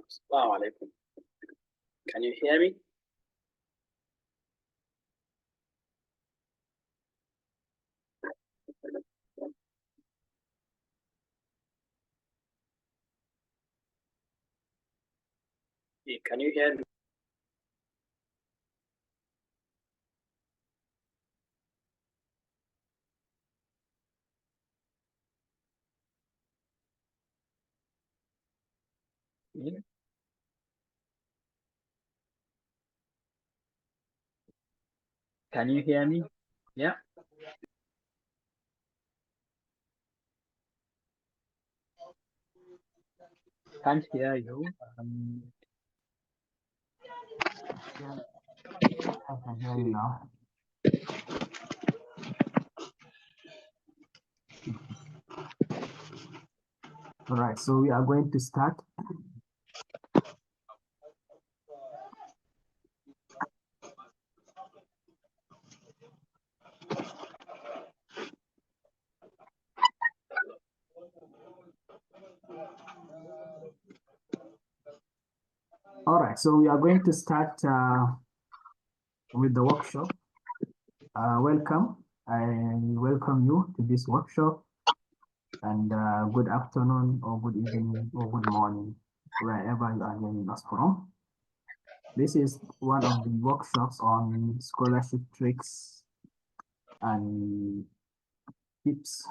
Assalamu alaikum. Can you hear me? Can you hear me? Yeah. Can you hear me? Yeah. Can't hear you. Yeah, I can hear you now. All right, so we are going to start. All right, so we are going to start with the workshop. Welcome. I welcome you to this workshop, and good afternoon or good evening or good morning, wherever you are joining us from. This is one of the workshops on scholarship tricks and tips,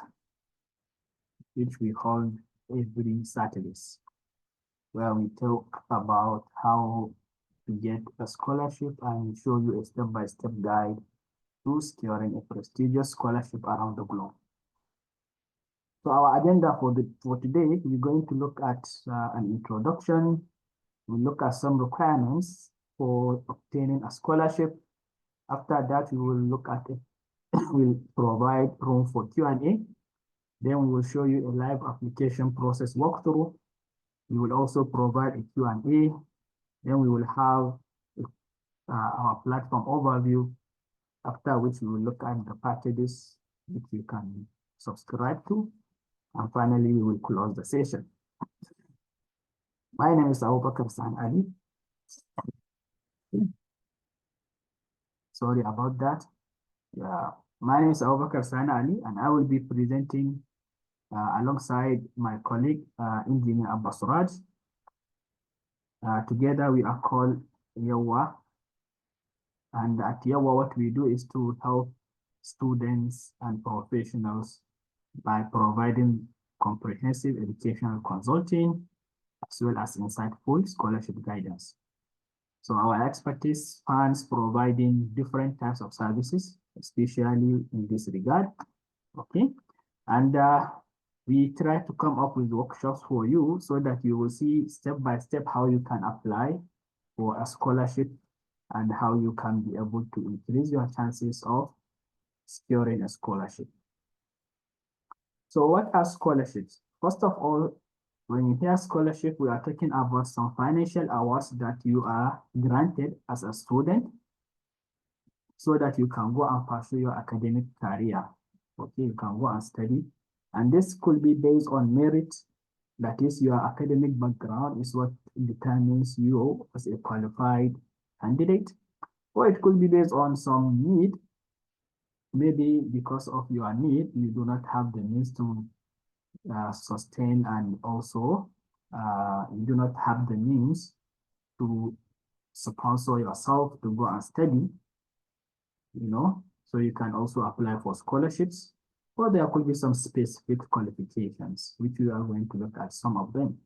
which we hold every Saturdays, where we talk about how to get a scholarship and show you a step-by-step guide to securing a prestigious scholarship around the globe. So our agenda for today, we're going to look at an introduction. We'll look at some requirements for obtaining a scholarship. After that, we will look at it. We'll provide room for Q&A. Then we will show you a live application process walkthrough. We will also provide a Q&A. Then we will have our platform overview, after which we will look at the packages which you can subscribe to. And finally, we will close the session. My name is Abubakar San Ali. Sorry about that. Yeah, my name is Abubakar San Ali, and I will be presenting alongside my colleague, Engineer Abbas Raj. Together, we are called Yawa. And at Yawa, what we do is to help students and professionals by providing comprehensive educational consulting, as well as insightful scholarship guidance. So our expertise spans providing different types of services, especially in this regard, okay? And we try to come up with workshops for you so that you will see step-by-step how you can apply for a scholarship and how you can be able to increase your chances of securing a scholarship. So what are scholarships? First of all, when you hear scholarship, we are talking about some financial awards that you are granted as a student so that you can go and pursue your academic career. Okay, you can go and study. And this could be based on merit, that is your academic background is what determines you as a qualified candidate. Or it could be based on some need. Maybe because of your need, you do not have the means to sustain, and also you do not have the means to sponsor yourself to go and study, so you can also apply for scholarships, or there could be some specific qualifications, which we are going to look at some of them.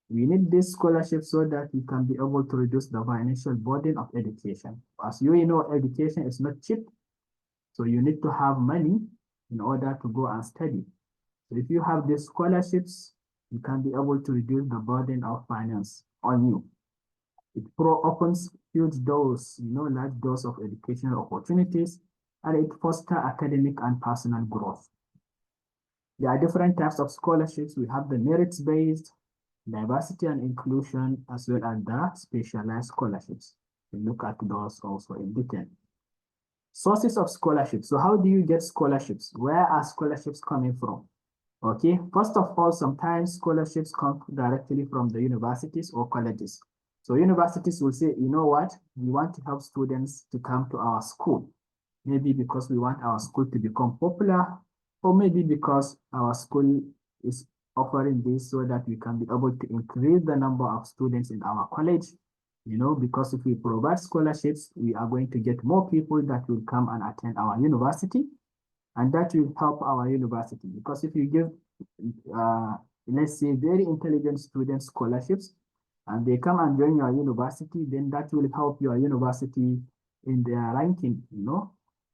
We need this scholarship so that you can be able to reduce the financial burden of education. As you know, education is not cheap, so you need to have money in order to go and study. So if you have these scholarships, you can be able to reduce the burden of finance on you. It opens huge doors, large doors of educational opportunities, and it fosters academic and personal growth. There are different types of scholarships. We have the merits-based, diversity and inclusion, as well as the specialized scholarships. We look at those also in detail. Sources of scholarships. So how do you get scholarships? Where are scholarships coming from? Okay, first of all, sometimes scholarships come directly from the universities or colleges. So universities will say, you know what, we want to help students to come to our school. Maybe because we want our school to become popular, or maybe because our school is offering this so that we can be able to increase the number of students in our college. Because if we provide scholarships, we are going to get more people that will come and attend our university, and that will help our university. Because if you give, let's say, very intelligent students scholarships, and they come and join your university, then that will help your university in their ranking,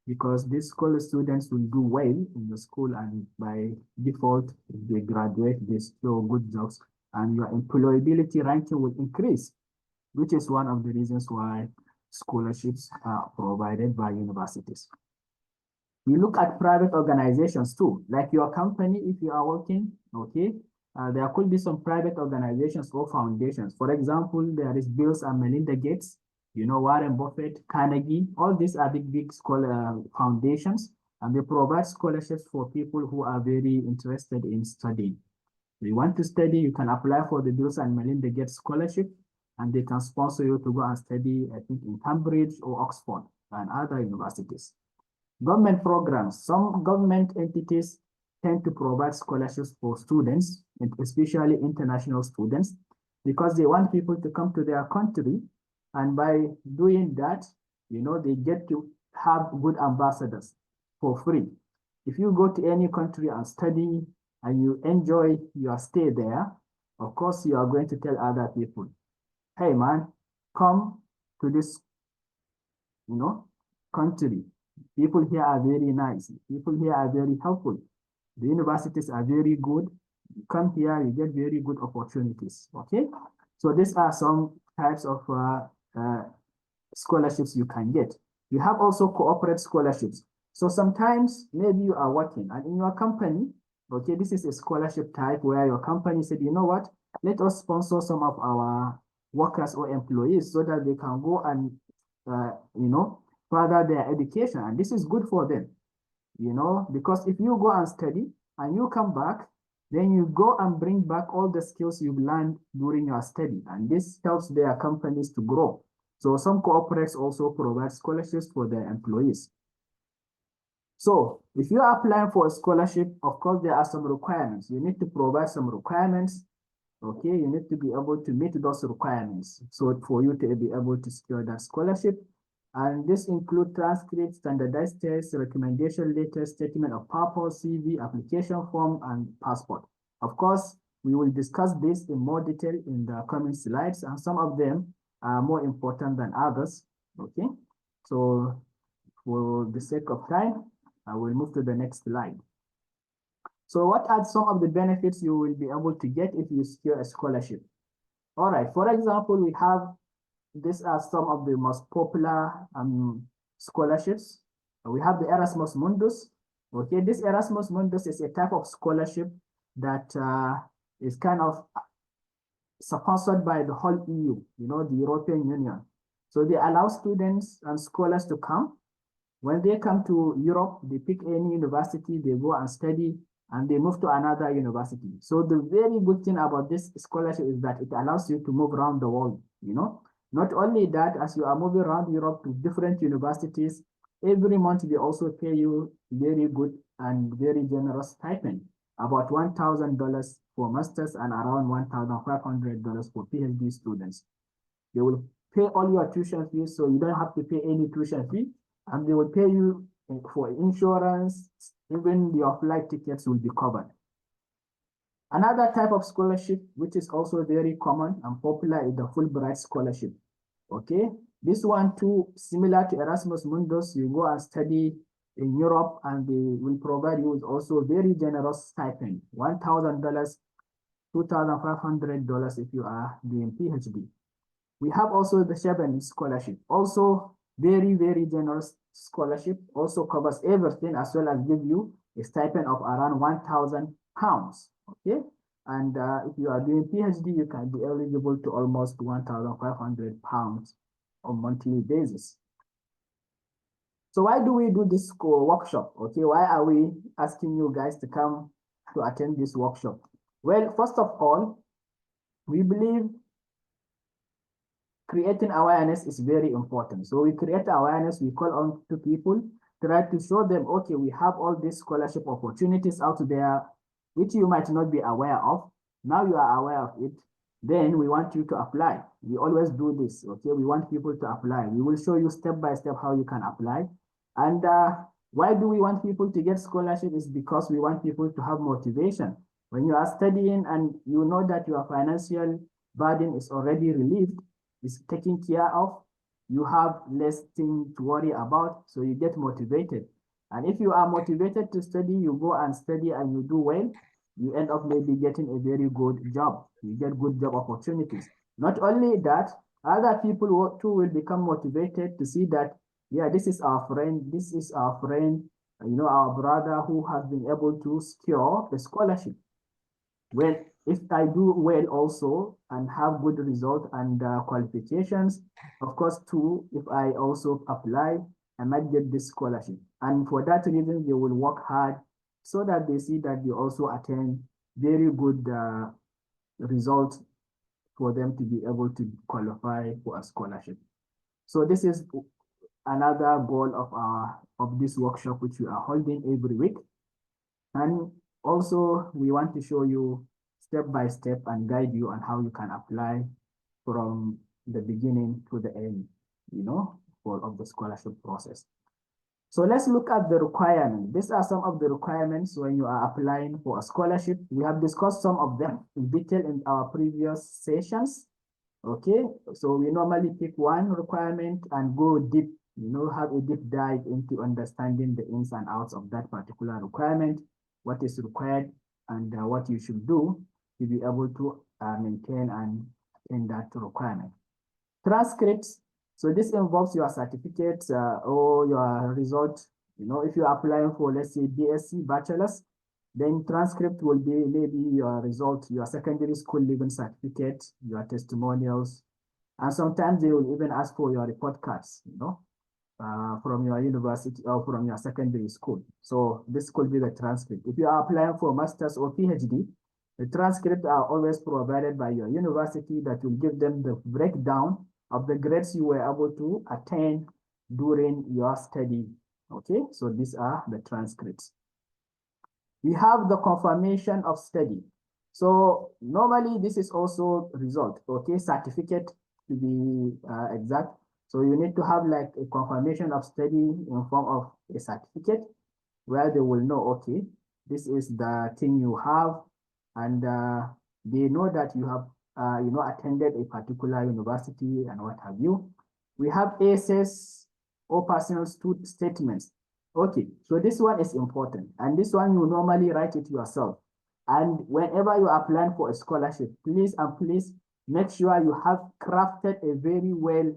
because these college students will do well in the school, and by default, if they graduate, they secure good jobs, and your employability ranking will increase, which is one of the reasons why scholarships are provided by universities. You look at private organizations too, like your company, if you are working, okay, there could be some private organizations or foundations. For example, there is Bill and Melinda Gates, Warren Buffett, Carnegie, all these are big foundations, and they provide scholarships for people who are very interested in studying. If you want to study, you can apply for the Bill and Melinda Gates scholarship, and they can sponsor you to go and study, I think, in Cambridge or Oxford and other universities. Government programs. Some government entities tend to provide scholarships for students, and especially international students, because they want people to come to their country. And by doing that, they get to have good ambassadors for free. If you go to any country and study and you enjoy your stay there, of course, you are going to tell other people, hey man, come to this, country. People here are very nice. People here are very helpful. The universities are very good. You come here, you get very good opportunities. Okay, so these are some types of scholarships you can get. You have also corporate scholarships. So sometimes maybe you are working, and in your company, okay, this is a scholarship type where your company said, you know what, let us sponsor some of our workers or employees so that they can go and further their education, and this is good for them, because if you go and study and you come back, then you go and bring back all the skills you've learned during your study, and this helps their companies to grow. So some corporates also provide scholarships for their employees. So if you are applying for a scholarship, of course, there are some requirements. You need to provide some requirements. Okay, you need to be able to meet those requirements. So for you to be able to secure that scholarship, and this includes transcripts, standardized tests, recommendation letters, statement of purpose, CV, application form, and passport. Of course, we will discuss this in more detail in the coming slides, and some of them are more important than others. Okay, so for the sake of time, I will move to the next slide. So what are some of the benefits you will be able to get if you secure a scholarship? All right, for example, we have, these are some of the most popular scholarships. We have the Erasmus Mundus. Okay, this Erasmus Mundus is a type of scholarship that is kind of sponsored by the whole EU, the European Union. So they allow students and scholars to come. When they come to Europe, they pick any university, they go and study, and they move to another university. So the very good thing about this scholarship is that it allows you to move around the world, Not only that, as you are moving around Europe to different universities, every month they also pay you very good and very generous stipend, about $1,000 for masters and around $1,500 for PhD students. They will pay all your tuition fees, so you don't have to pay any tuition fee, and they will pay you for insurance, even your flight tickets will be covered. Another type of scholarship, which is also very common and popular, is the Fulbright scholarship. Okay, this one too, similar to Erasmus Mundus, you go and study in Europe, and they will provide you with also very generous stipend, $1,000, $2,500 if you are doing PhD. We have also the Chevening Scholarship, also very, very generous scholarship, also covers everything as well as give you a stipend of around £1,000, okay? And if you are doing PhD, you can be eligible to almost £1,500 on monthly basis. So why do we do this workshop? Okay, why are we asking you guys to come to attend this workshop? Well, first of all, we believe creating awareness is very important. So we create awareness, we call on to people, try to show them, okay, we have all these scholarship opportunities out there, which you might not be aware of. Now you are aware of it. Then we want you to apply. We always do this, okay? We want people to apply. We will show you step by step how you can apply. And why do we want people to get scholarship is because we want people to have motivation. When you are studying and you know that your financial burden is already relieved, is taken care of, you have less thing to worry about, so you get motivated. And if you are motivated to study, you go and study and you do well, you end up maybe getting a very good job. You get good job opportunities. Not only that, other people too will become motivated to see that, yeah, this is our friend, our brother who has been able to secure the scholarship. Well, if I do well also and have good result and qualifications, of course, too, if I also apply, I might get this scholarship. And for that reason, they will work hard so that they see that they also attain very good result for them to be able to qualify for a scholarship. So this is another goal of this workshop, which we are holding every week. And also, we want to show you step by step and guide you on how you can apply from the beginning to the end, of the scholarship process. So let's look at the requirements. These are some of the requirements when you are applying for a scholarship. We have discussed some of them in detail in our previous sessions. Okay, so we normally pick one requirement and go deep, have a deep dive into understanding the ins and outs of that particular requirement, what is required, and what you should do to be able to maintain and attain that requirement. Transcripts. So this involves your certificates or your result. If you're applying for, let's say, BSc, bachelor's, then transcript will be maybe your result, your secondary school leaving certificate, your testimonials, and sometimes they will even ask for your report cards, from your university or from your secondary school. So this could be the transcript. If you are applying for master's or PhD, the transcripts are always provided by your university that will give them the breakdown of the grades you were able to attain during your study. Okay, so these are the transcripts. We have the confirmation of study. So normally this is also result, okay, certificate to be exact. So you need to have like a confirmation of study in form of a certificate where they will know, okay, this is the thing you have, and they know that you have, attended a particular university and what have you. We have essays or personal statements. Okay, so this one is important, and this one you normally write it yourself. And whenever you are applying for a scholarship, please make sure you have crafted a very well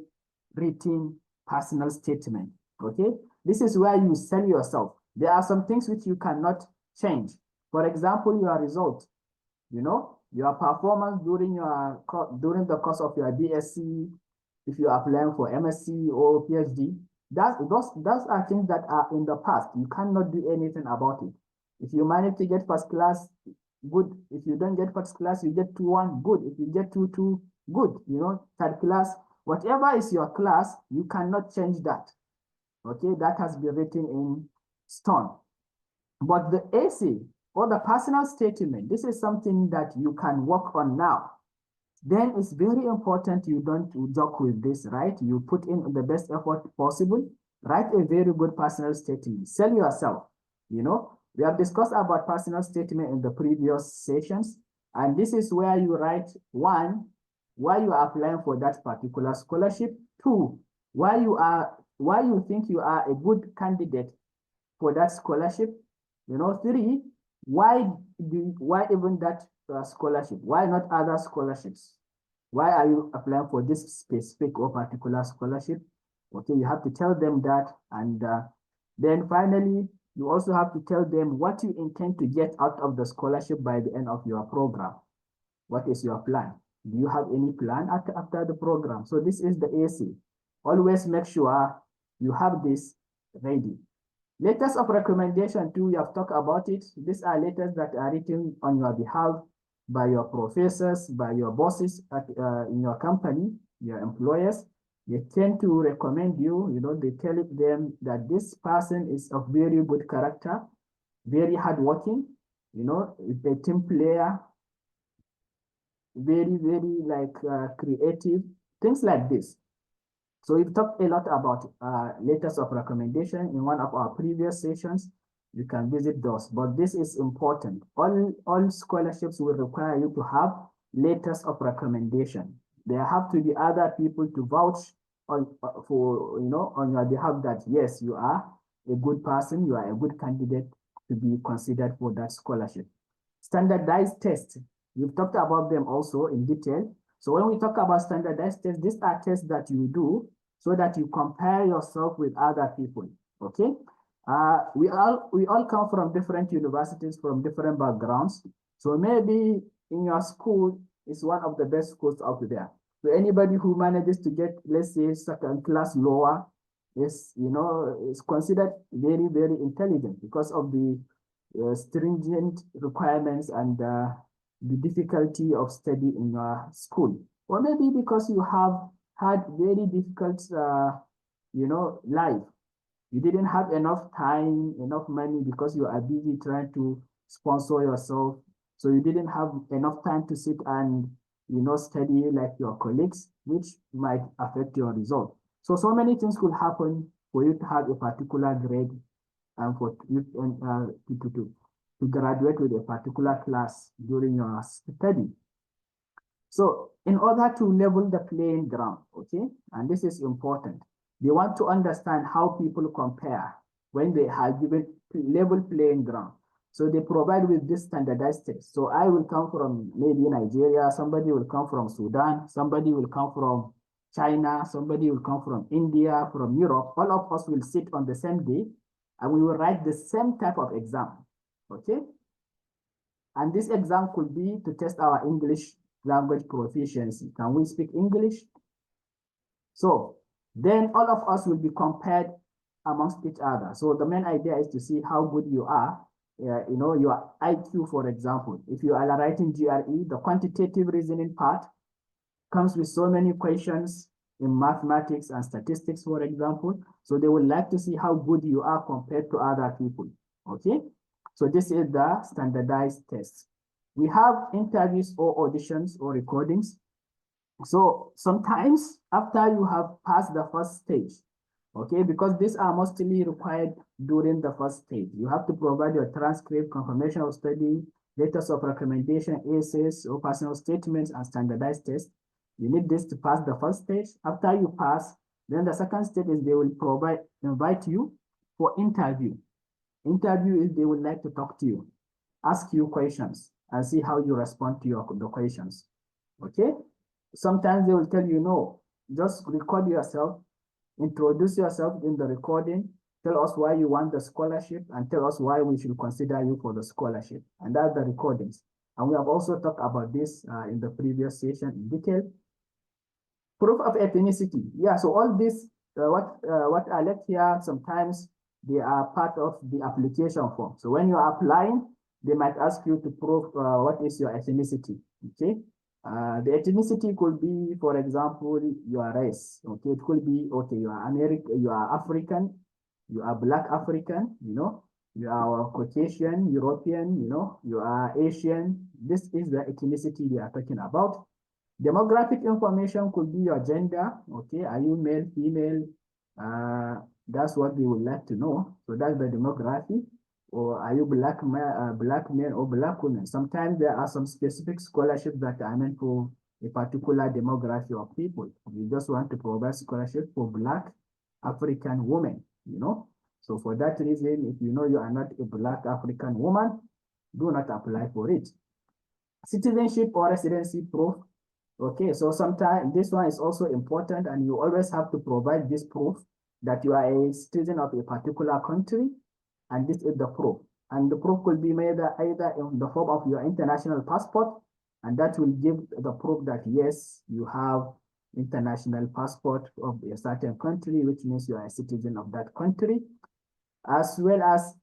written personal statement. Okay, this is where you sell yourself. There are some things which you cannot change. For example, your result, your performance during the course of your BSc, if you are applying for MSc or PhD, those are things that are in the past. You cannot do anything about it. If you manage to get first class, good. If you don't get first class, you get 2-1, good. If you get 2-2, good. Third class, whatever is your class, you cannot change that. Okay, that has been written in stone. But the essay or the personal statement, this is something that you can work on now. Then it's very important you don't joke with this, right? You put in the best effort possible. Write a very good personal statement. Sell yourself. We have discussed about personal statement in the previous sessions, and this is where you write, 1, why you are applying for that particular scholarship. 2, why you think you are a good candidate for that scholarship. 3, why even that scholarship? Why not other scholarships? Why are you applying for this specific or particular scholarship? Okay, you have to tell them that. And then finally, you also have to tell them what you intend to get out of the scholarship by the end of your program. What is your plan? Do you have any plan after the program? So this is the AC. Always make sure you have this ready. Letters of recommendation too, we have talked about it. These are letters that are written on your behalf by your professors, by your bosses in your company, your employers. They tend to recommend you, they tell them that this person is of very good character, very hardworking, is a team player, very, very like creative, things like this. So we've talked a lot about letters of recommendation in one of our previous sessions. You can visit those, but this is important. All scholarships will require you to have letters of recommendation. There have to be other people to vouch on on your behalf that yes, you are a good person, you are a good candidate to be considered for that scholarship. Standardized tests, we've talked about them also in detail. So when we talk about standardized tests, these are tests that you do so that you compare yourself with other people, okay? We all come from different universities, from different backgrounds. So maybe in your school, it's one of the best schools out there. So anybody who manages to get, let's say, second class lower is, is considered very, very intelligent because of the stringent requirements and the difficulty of study in your school. Or maybe because you have had very difficult, life. You didn't have enough time, enough money because you are busy trying to sponsor yourself. So you didn't have enough time to sit and, study like your colleagues, which might affect your result. So many things could happen for you to have a particular grade and for you to graduate with a particular class during your study. So in order to level the playing ground, okay, and this is important, they want to understand how people compare when they have given level playing ground. So they provide with this standardized test. So I will come from maybe Nigeria, somebody will come from Sudan, somebody will come from China, somebody will come from India, from Europe. All of us will sit on the same day and we will write the same type of exam, okay? And this exam could be to test our English language proficiency. Can we speak English? So then all of us will be compared amongst each other. So the main idea is to see how good you are. Your IQ, for example. If you are writing GRE, the quantitative reasoning part comes with so many questions in mathematics and statistics, for example. So they would like to see how good you are compared to other people, okay? So this is the standardized test. We have interviews or auditions or recordings. So sometimes after you have passed the first stage, okay, because these are mostly required during the first stage, you have to provide your transcript, confirmation of study, letters of recommendation, essays, or personal statements, and standardized tests. You need this to pass the first stage. After you pass, then the second stage is they will invite you for interview. Interview is they would like to talk to you, ask you questions, and see how you respond to the questions, okay? Sometimes they will tell you, no, just record yourself, introduce yourself in the recording, tell us why you want the scholarship, and tell us why we should consider you for the scholarship. And that's the recordings. And we have also talked about this in the previous session in detail. Proof of ethnicity. Yeah, so all this, what I left here, sometimes they are part of the application form. So when you are applying, they might ask you to prove what is your ethnicity, okay? The ethnicity could be, for example, your race, okay? It could be, okay, you are American, you are African, you are Black African, you are Caucasian, European, you are Asian. This is the ethnicity we are talking about. Demographic information could be your gender, okay? Are you male, female? That's what they would like to know. So that's the demography. Or are you black man or black woman? Sometimes there are some specific scholarships that are meant for a particular demography of people. You just want to provide scholarship for Black African women, So for that reason, if you know you are not a Black African woman, do not apply for it. Citizenship or residency proof. Okay, so sometimes this one is also important, and you always have to provide this proof that you are a citizen of a particular country, and this is the proof. And the proof could be made either in the form of your international passport, and that will give the proof that yes, you have international passport of a certain country, which means you are a citizen of that country, as well as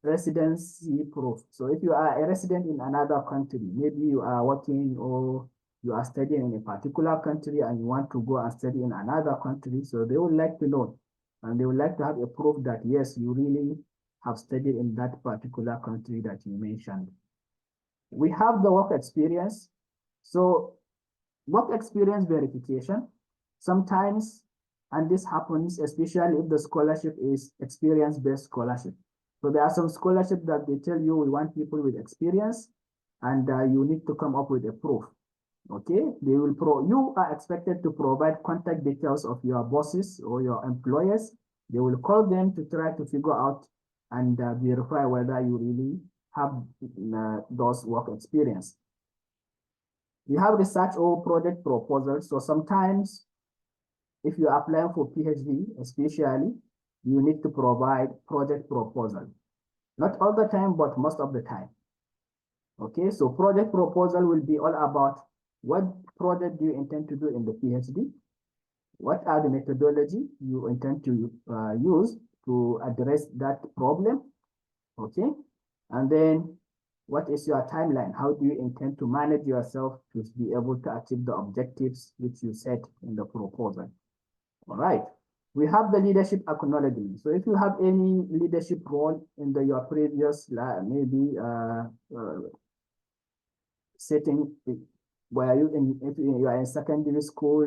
residency proof. So if you are a resident in another country, maybe you are working or you are studying in a particular country and you want to go and study in another country, so they would like to know, and they would like to have a proof that yes, you really have studied in that particular country that you mentioned. We have the work experience. So work experience verification, sometimes, and this happens especially if the scholarship is experience-based scholarship. So there are some scholarships that they tell you we want people with experience, and you need to come up with a proof. Okay, you are expected to provide contact details of your bosses or your employers. They will call them to try to figure out and verify whether you really have those work experience. You have research or project proposals. So sometimes if you are applying for PhD, especially, you need to provide project proposal. Not all the time, but most of the time. Okay, so project proposal will be all about what project do you intend to do in the PhD? What are the methodology you intend to use to address that problem? Okay, and then what is your timeline? How do you intend to manage yourself to be able to achieve the objectives which you set in the proposal? All right. We have the leadership acknowledgement. So if you have any leadership role in your previous, maybe setting, where if you are in secondary school,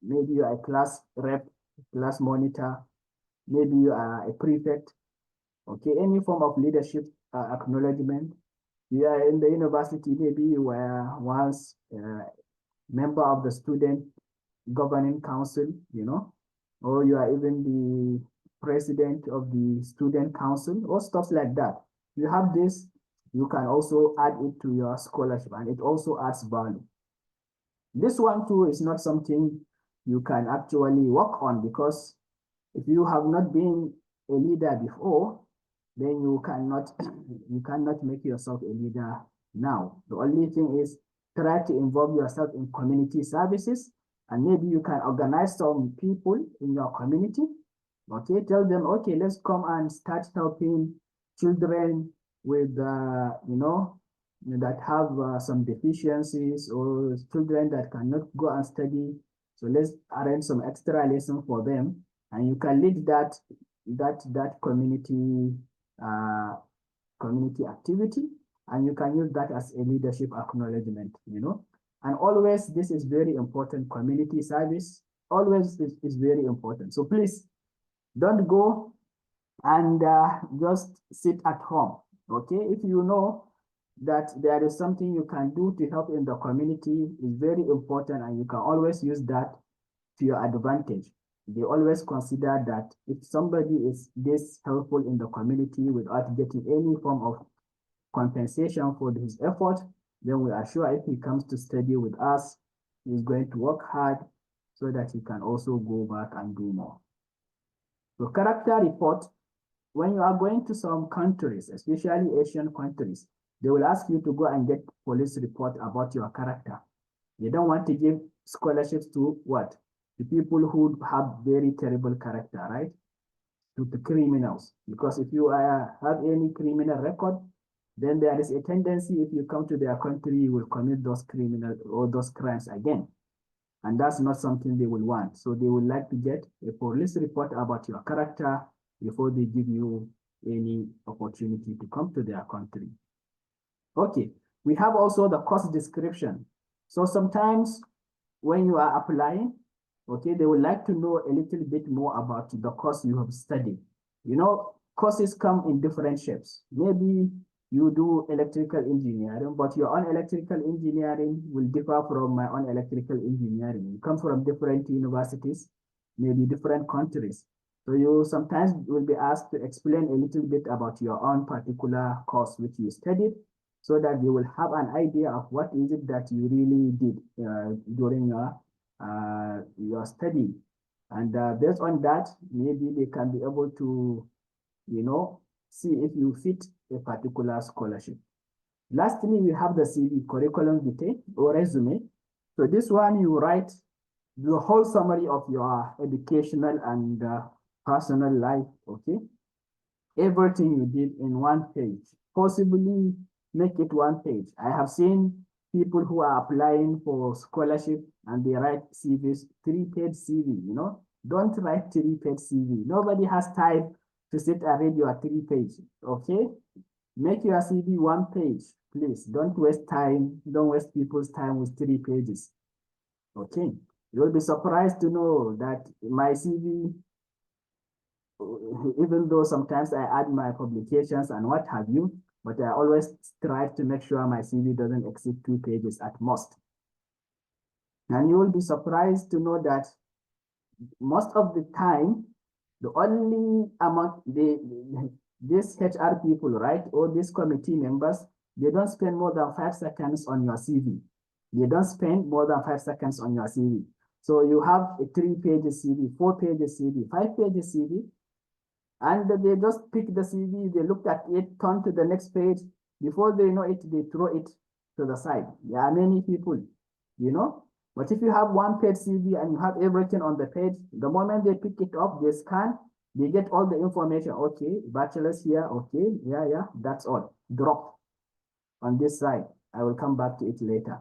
maybe you are a class rep, class monitor, maybe you are a prefect. Okay, any form of leadership acknowledgement. You are in the university, maybe you were once a member of the student governing council, or you are even the president of the student council, or stuff like that. You have this, you can also add it to your scholarship, and it also adds value. This one too is not something you can actually work on, because if you have not been a leader before, then you cannot make yourself a leader now. The only thing is try to involve yourself in community services, and maybe you can organize some people in your community. Okay, tell them, okay, let's come and start helping children with, that have some deficiencies, or children that cannot go and study. So let's arrange some extra lesson for them, and you can lead that community activity, and you can use that as a leadership acknowledgement. And always, this is very important. Community service always is very important. So please don't go and just sit at home. Okay, if you know that there is something you can do to help in the community, is very important, and you can always use that to your advantage. They always consider that if somebody is this helpful in the community without getting any form of compensation for his effort, then we are sure if he comes to study with us, he's going to work hard so that he can also go back and do more. So character report, when you are going to some countries, especially Asian countries, they will ask you to go and get police report about your character. They don't want to give scholarships to what? The people who have very terrible character, right? To the criminals. Because if you have any criminal record, then there is a tendency, if you come to their country, you will commit those criminal or those crimes again. And that's not something they will want. So they would like to get a police report about your character before they give you any opportunity to come to their country. Okay, we have also the course description. So sometimes when you are applying, okay, they would like to know a little bit more about the course you have studied. Courses come in different shapes. Maybe you do electrical engineering, but your own electrical engineering will differ from my own electrical engineering. You come from different universities, maybe different countries. So you sometimes will be asked to explain a little bit about your own particular course which you studied. so that they will have an idea of what is it that you really did during your study. And based on that, maybe they can be able to, see if you fit a particular scholarship. Lastly, we have the CV, curriculum vitae or resume. So this one, you write the whole summary of your educational and personal life, okay? Everything you did in one page, possibly make it one page. I have seen people who are applying for scholarship and they write CVs, 3-page CV, Don't write 3-page CV. Nobody has time to sit and read your 3-page, okay? Make your CV 1 page, please. Don't waste time. Don't waste people's time with 3 pages, okay? You'll be surprised to know that my CV, even though sometimes I add my publications and what have you, but I always strive to make sure my CV doesn't exceed 2 pages at most. And you will be surprised to know that most of the time, the only amount these HR people, right, or these committee members, they don't spend more than 5 seconds on your CV. They don't spend more than 5 seconds on your CV. So you have a 3-page CV, 4-page CV, 5-page CV, and they just pick the CV, they look at it, turn to the next page. Before they know it, they throw it to the side. There are many people, But if you have 1-page CV and you have everything on the page, the moment they pick it up, they scan, they get all the information. Okay, bachelor's here, okay, yeah, that's all. Drop on this side. I will come back to it later.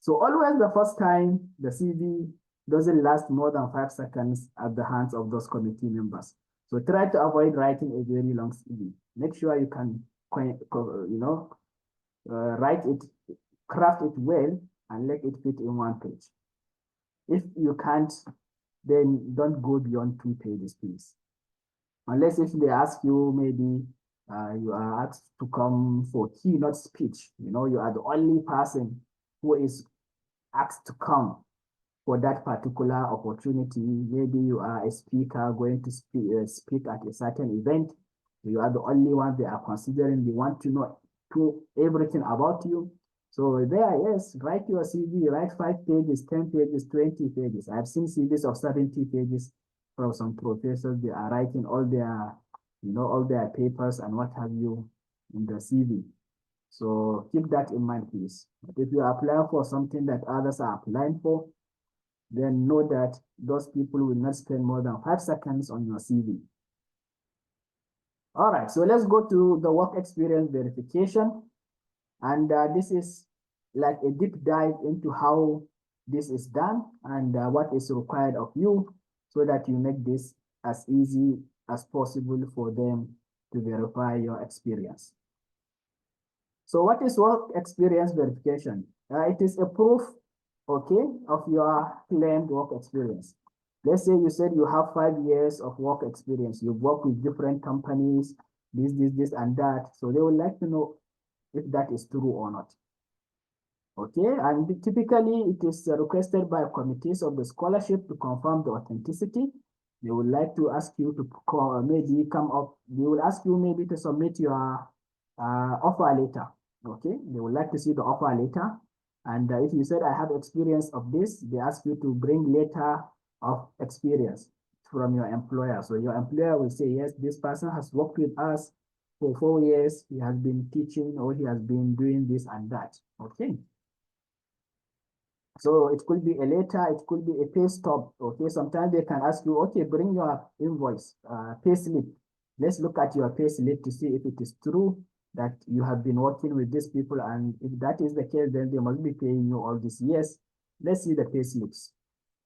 So always the first time, the CV doesn't last more than 5 seconds at the hands of those committee members. So try to avoid writing a very long CV. Make sure you can, write it, craft it well, and let it fit in 1 page. If you can't, then don't go beyond 2 pages, please. Unless if they ask you, maybe you are asked to come for keynote speech, you are the only person who is asked to come for that particular opportunity. Maybe you are a speaker going to speak at a certain event. You are the only one they are considering. They want to know everything about you. So there, yes, write your CV, write 5 pages, 10 pages, 20 pages. I've seen CVs of 70 pages from some professors. They are writing all their, all their papers and what have you in the CV. So keep that in mind, please. But if you apply for something that others are applying for, then know that those people will not spend more than 5 seconds on your CV. All right, so let's go to the work experience verification. And this is like a deep dive into how this is done and what is required of you so that you make this as easy as possible for them to verify your experience. So what is work experience verification? It is a proof, okay, of your claimed work experience. Let's say you said you have 5 years of work experience. You've worked with different companies, this, and that. So they would like to know if that is true or not. Okay, and typically it is requested by committees of the scholarship to confirm the authenticity. They would like to ask you to maybe come up, they will ask you maybe to submit your offer letter. Okay, they would like to see the offer letter. And if you said, I have experience of this, they ask you to bring letter of experience from your employer. So your employer will say, yes, this person has worked with us for 4 years, he has been teaching or he has been doing this and that, okay? So it could be a letter, it could be a pay stub, okay? Sometimes they can ask you, okay, bring your invoice, pay slip. Let's look at your pay slip to see if it is true that you have been working with these people, and if that is the case, then they must be paying you all these years. Let's see the pay slips.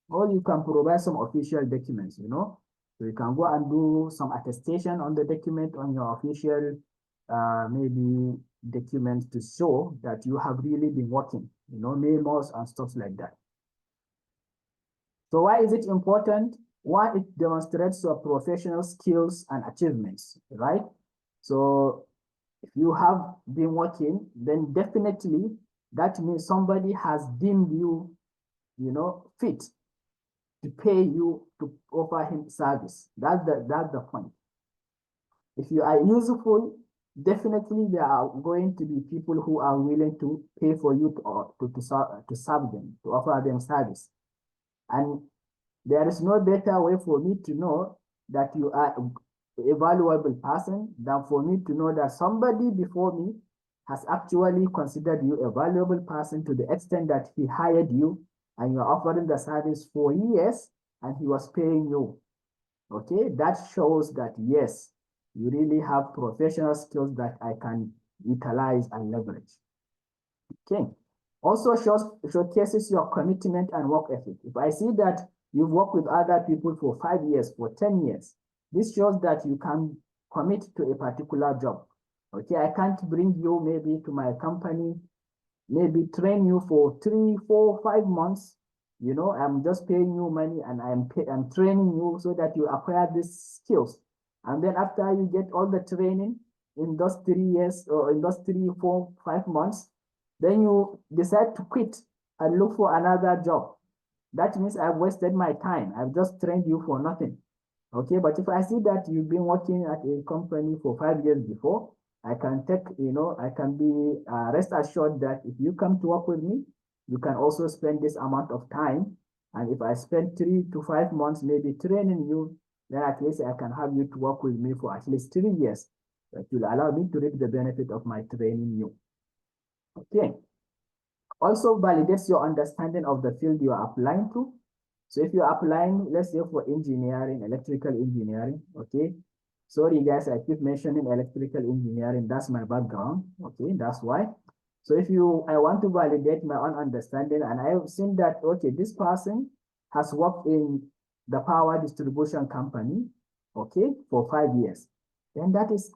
Or you can provide some official documents, So you can go and do some attestation on the document on your official, maybe document to show that you have really been working, memos and stuff like that. So why is it important? One, it demonstrates your professional skills and achievements, right? So if you have been working, then definitely that means somebody has deemed you, fit to pay you to offer him service. That's the point. If you are useful, definitely there are going to be people who are willing to pay for you to serve them, to offer them service. And there is no better way for me to know that you are a valuable person than for me to know that somebody before me has actually considered you a valuable person to the extent that he hired you and you're offering the service for years and he was paying you. Okay, that shows that yes, you really have professional skills that I can utilize and leverage. Okay, also showcases your commitment and work ethic. If I see that you've worked with other people for 5 years, for 10 years, this shows that you can commit to a particular job. Okay, I can't bring you maybe to my company, maybe train you for 3, 4, 5 months. You know, I'm just paying you money and I'm training you so that you acquire these skills. And then after you get all the training in those 3 years or in those 3, 4, 5 months, then you decide to quit and look for another job. That means I've wasted my time. I've just trained you for nothing. Okay, but if I see that you've been working at a company for 5 years before, I can take, I can be rest assured that if you come to work with me, you can also spend this amount of time. And if I spend 3 to 5 months maybe training you, then at least I can have you to work with me for at least 3 years. That will allow me to reap the benefit of my training you. Okay. Also validates your understanding of the field you are applying to. So if you're applying, let's say for engineering, electrical engineering, okay. Sorry guys, I keep mentioning electrical engineering. That's my background, okay, that's why. So if I want to validate my own understanding and I've seen that, okay, this person has worked in the power distribution company, okay, for 5 years, then that is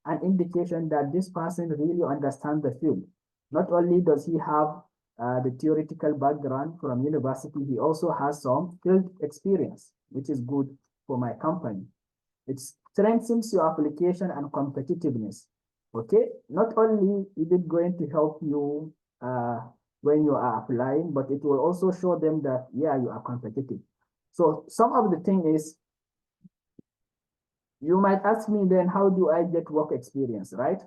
an indication that this person really understands the field. Not only does he have the theoretical background from university, he also has some field experience, which is good for my company. It strengthens your application and competitiveness. Okay, not only is it going to help you when you are applying, but it will also show them that, yeah, you are competitive. So some of the thing is, you might ask me then, how do I get work experience, right?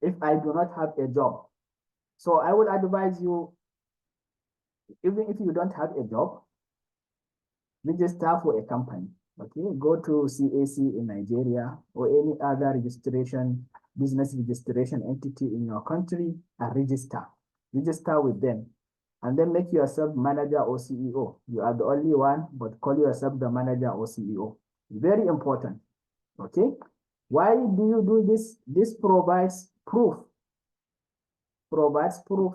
If I do not have a job. So I would advise you, even if you don't have a job, register for a company. Okay, go to CAC in Nigeria or any other business registration entity in your country and register. Register with them. And then make yourself manager or CEO. You are the only one, but call yourself the manager or CEO. Very important. Okay. Why do you do this? This provides proof. Provides proof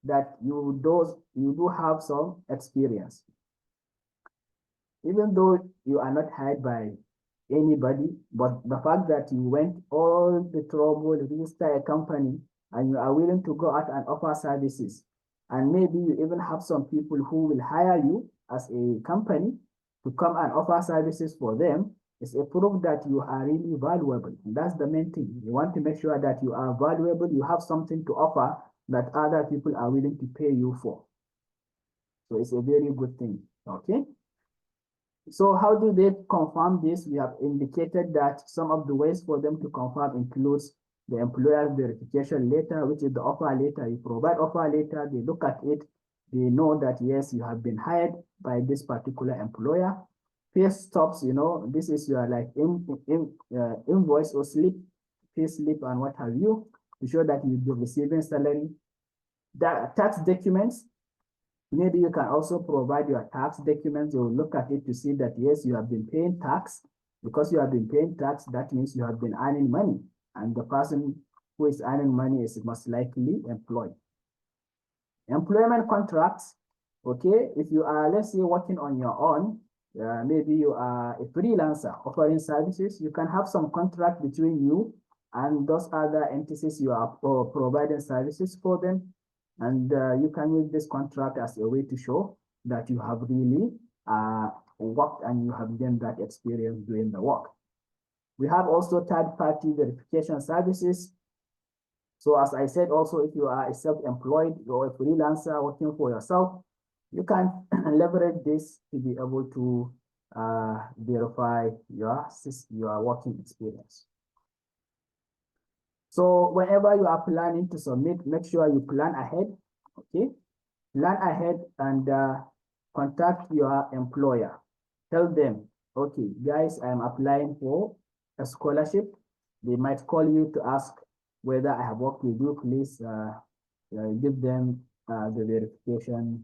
that you do have some experience. Even though you are not hired by anybody, but the fact that you went all the trouble, register a company, and you are willing to go out and offer services, and maybe you even have some people who will hire you as a company to come and offer services for them, is a proof that you are really valuable. And that's the main thing. You want to make sure that you are valuable, you have something to offer that other people are willing to pay you for. So it's a very good thing, okay? So how do they confirm this? We have indicated that some of the ways for them to confirm includes the employer verification letter, which is the offer letter. You provide offer letter, they look at it, they know that yes, you have been hired by this particular employer. Pay stubs, this is your like invoice or pay slip and what have you, to show that you'll be receiving salary. The tax documents, maybe you can also provide your tax documents. You will look at it to see that, yes, you have been paying tax. Because you have been paying tax, that means you have been earning money. And the person who is earning money is most likely employed. Employment contracts, okay, if you are, let's say, working on your own, maybe you are a freelancer offering services, you can have some contract between you and those other entities you are providing services for them. And you can use this contract as a way to show that you have really worked and you have gained that experience doing the work. We have also third-party verification services. So as I said, also, if you are a self-employed or a freelancer working for yourself, you can leverage this to be able to verify your working experience. So whenever you are planning to submit, make sure you plan ahead, okay? Plan ahead and contact your employer. Tell them, okay, guys, I'm applying for a scholarship. They might call you to ask whether I have worked with you. Please give them the verification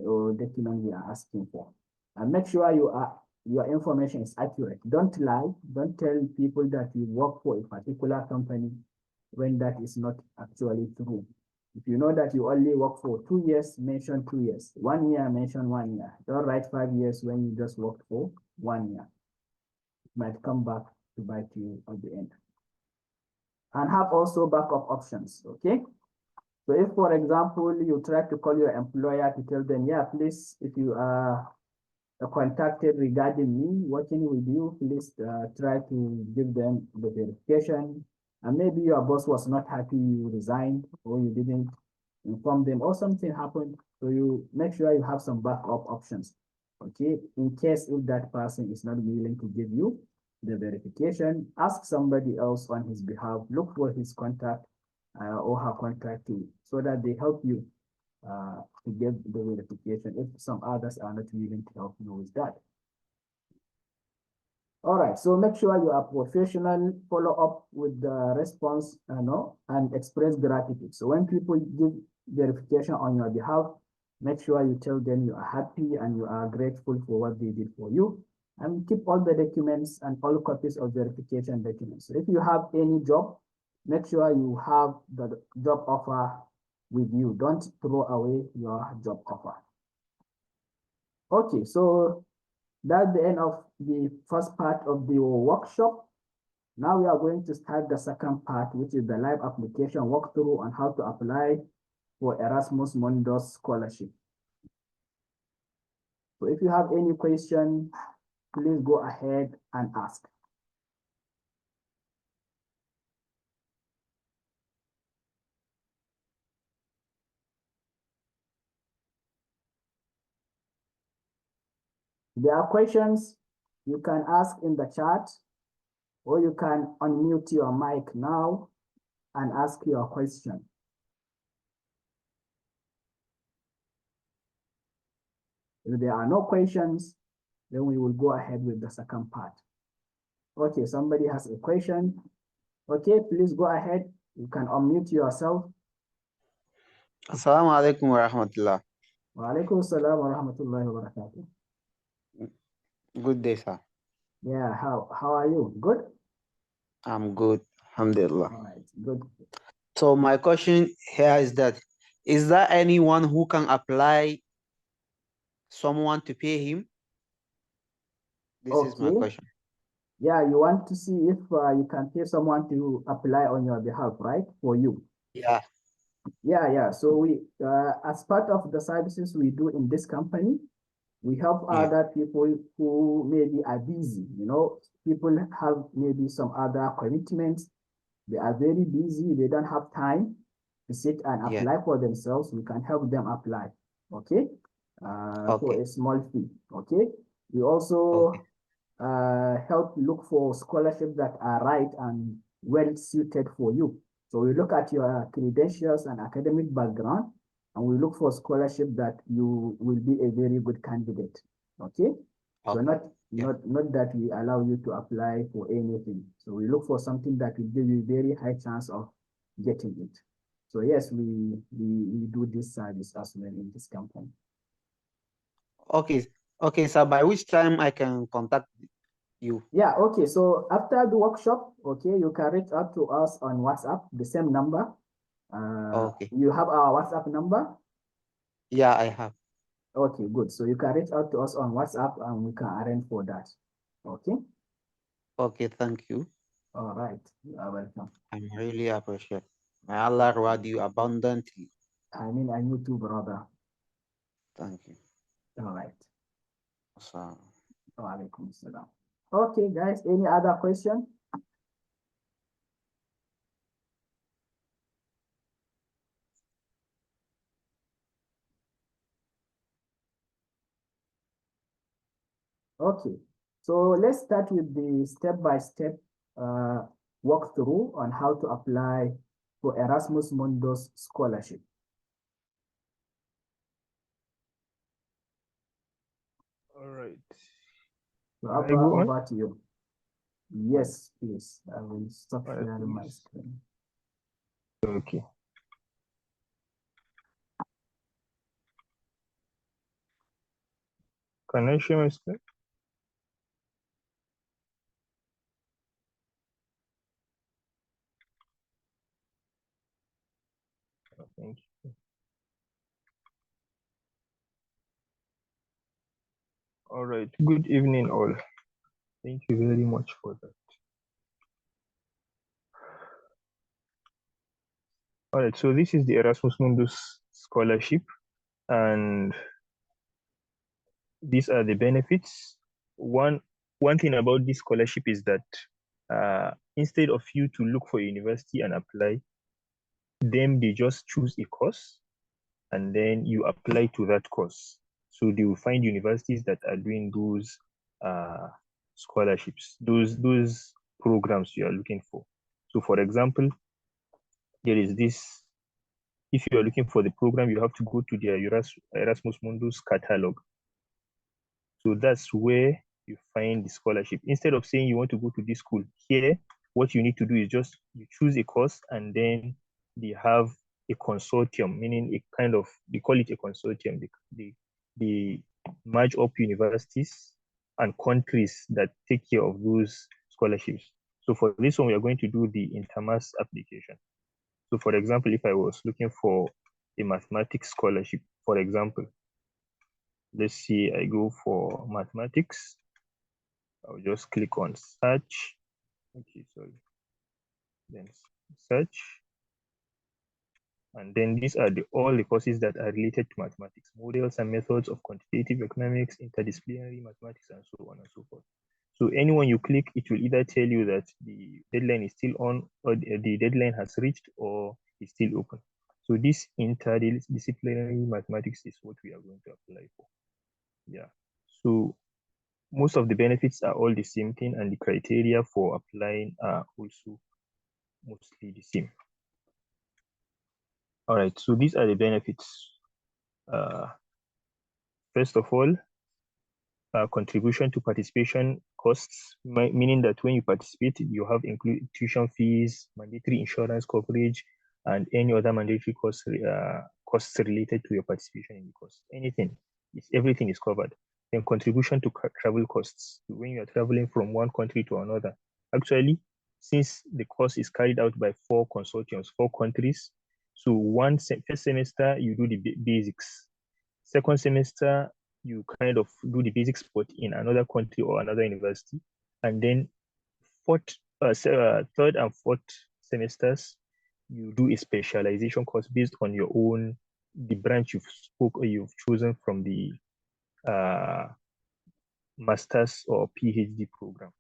or document we are asking for. And make sure your information is accurate. Don't lie. Don't tell people that you work for a particular company when that is not actually true. If you know that you only work for 2 years, mention 2 years. 1 year, mention 1 year. Don't write 5 years when you just worked for 1 year. It might come back to bite you at the end. And have also backup options, okay? So if, for example, you try to call your employer to tell them, yeah, please, if you are contacted regarding me working with you, please try to give them the verification. And maybe your boss was not happy, you resigned, or you didn't inform them, or something happened. So you make sure you have some backup options, okay? In case if that person is not willing to give you the verification, ask somebody else on his behalf, look for his contact or her contact too, so that they help you to get the verification if some others are not willing to help you with that. All right, so make sure you are professional, follow up with the response, and express gratitude. So when people give verification on your behalf, make sure you tell them you are happy and you are grateful for what they did for you. And keep all the documents and all copies of verification documents. So if you have any job, make sure you have the job offer with you. Don't throw away your job offer. Okay, so that's the end of the first part of the workshop. Now we are going to start the second part, which is the live application walkthrough on how to apply for Erasmus Mundus Scholarship. So if you have any question, please go ahead and ask. There are questions you can ask in the chat, or you can unmute your mic now and ask your question. If there are no questions, then we will go ahead with the second part. Okay, somebody has a question. Okay, please go ahead. You can unmute yourself. Assalamu alaikum wa rahmatullah. Wa alaikum salam wa rahmatullahi wa barakatuh. Good day, sir. Yeah, how are you? Good? I'm good. Alhamdulillah. All right, good. So my question here is that, is there anyone who can apply someone to pay him? This is my question. Yeah, you want to see if you can pay someone to apply on your behalf, right? For you. Yeah. Yeah. So we, as part of the services we do in this company, we help other people who maybe are busy. People have maybe some other commitments. They are very busy. They don't have time to sit and apply for themselves. We can help them apply, okay? For a small fee, okay? We also help look for scholarships that are right and well suited for you. So we look at your credentials and academic background, and we look for scholarship that you will be a very good candidate, okay? So not that we allow you to apply for anything. So we look for something that will give you very high chance of getting it. So yes, we do this service as well in this company. Okay, sir. By which time I can contact you? Yeah, okay. So after the workshop, okay, you can reach out to us on WhatsApp, the same number. You have our WhatsApp number? Yeah, I have. Okay, good. So you can reach out to us on WhatsApp and we can arrange for that. Okay? Okay, thank you. All right. You are welcome. I'm really appreciate. May Allah reward you abundantly. I mean, and you too, brother. Thank you. All right. So, Walaikum salam. Okay, guys, any other question? Okay, so let's start with the step-by-step walk through on how to apply for Erasmus Mundus Scholarship. All right. So Can I Abba, go on? over to you. Yes, please. I will stop All right, sharing my please. screen. Okay. Can I share my screen? Oh, thank you. All right. Good evening, all. Thank you very much for that. All right. So this is the Erasmus Mundus Scholarship, and these are the benefits. One thing about this scholarship is that instead of you to look for a university and apply, they just choose a course and then you apply to that course. So they will find universities that are doing those scholarships, those programs you are looking for. So for example, there is this, if you are looking for the program, you have to go to the Erasmus Mundus catalog. So that's where you find the scholarship. Instead of saying you want to go to this school, here, what you need to do is just you choose a course and then they have a consortium, meaning a kind of, they call it a consortium. They merge up universities and countries that take care of those scholarships. So for this one, we are going to do the intermass application. So for example, if I was looking for a mathematics scholarship, for example, let's see, I go for mathematics. I'll just click on search. Okay, sorry. Then search. And then these are all the courses that are related to mathematics, models and methods of quantitative economics, interdisciplinary mathematics, and so on and so forth. So anyone you click, it will either tell you that the deadline is still on, or the deadline has reached, or is still open. So this interdisciplinary mathematics is what we are going to apply for. Yeah. So most of the benefits are all the same thing, and the criteria for applying are also mostly the same. All right, so these are the benefits. First of all, contribution to participation costs, meaning that when you participate, you have included tuition fees, mandatory insurance coverage, and any other mandatory costs related to your participation in the course. Everything is covered. Then contribution to travel costs, when you are traveling from one country to another. Actually, since the course is carried out by 4 consortiums, 4 countries, so first semester you do the basics. Second semester you kind of do the basics but in another country or another university, and then third and fourth semesters you do a specialization course based on the branch you've chosen from the master's or PhD program.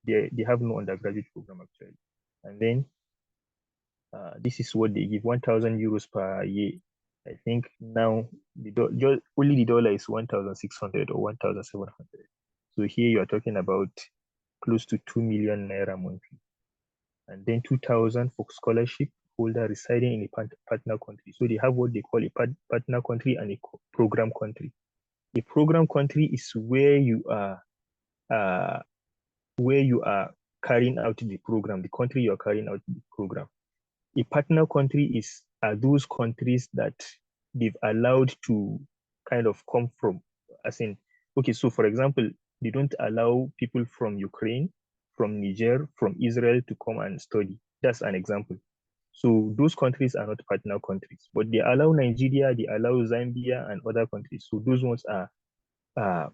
They have no undergraduate program actually. And then this is what they give, 1,000 euros per year. I think now only the dollar is 1,600 or 1,700. So here you are talking about close to 2 million naira monthly. And then 2,000 for scholarship holder residing in a partner country. So they have what they call a partner country and a program country. A program country is where you are carrying out the program, the country you are carrying out the program. A partner country are those countries that they've allowed to kind of come from, as in, okay, so for example, they don't allow people from Ukraine, from Niger, from Israel to come and study. That's an example. So those countries are not partner countries, but they allow Nigeria, they allow Zambia and other countries. So those ones are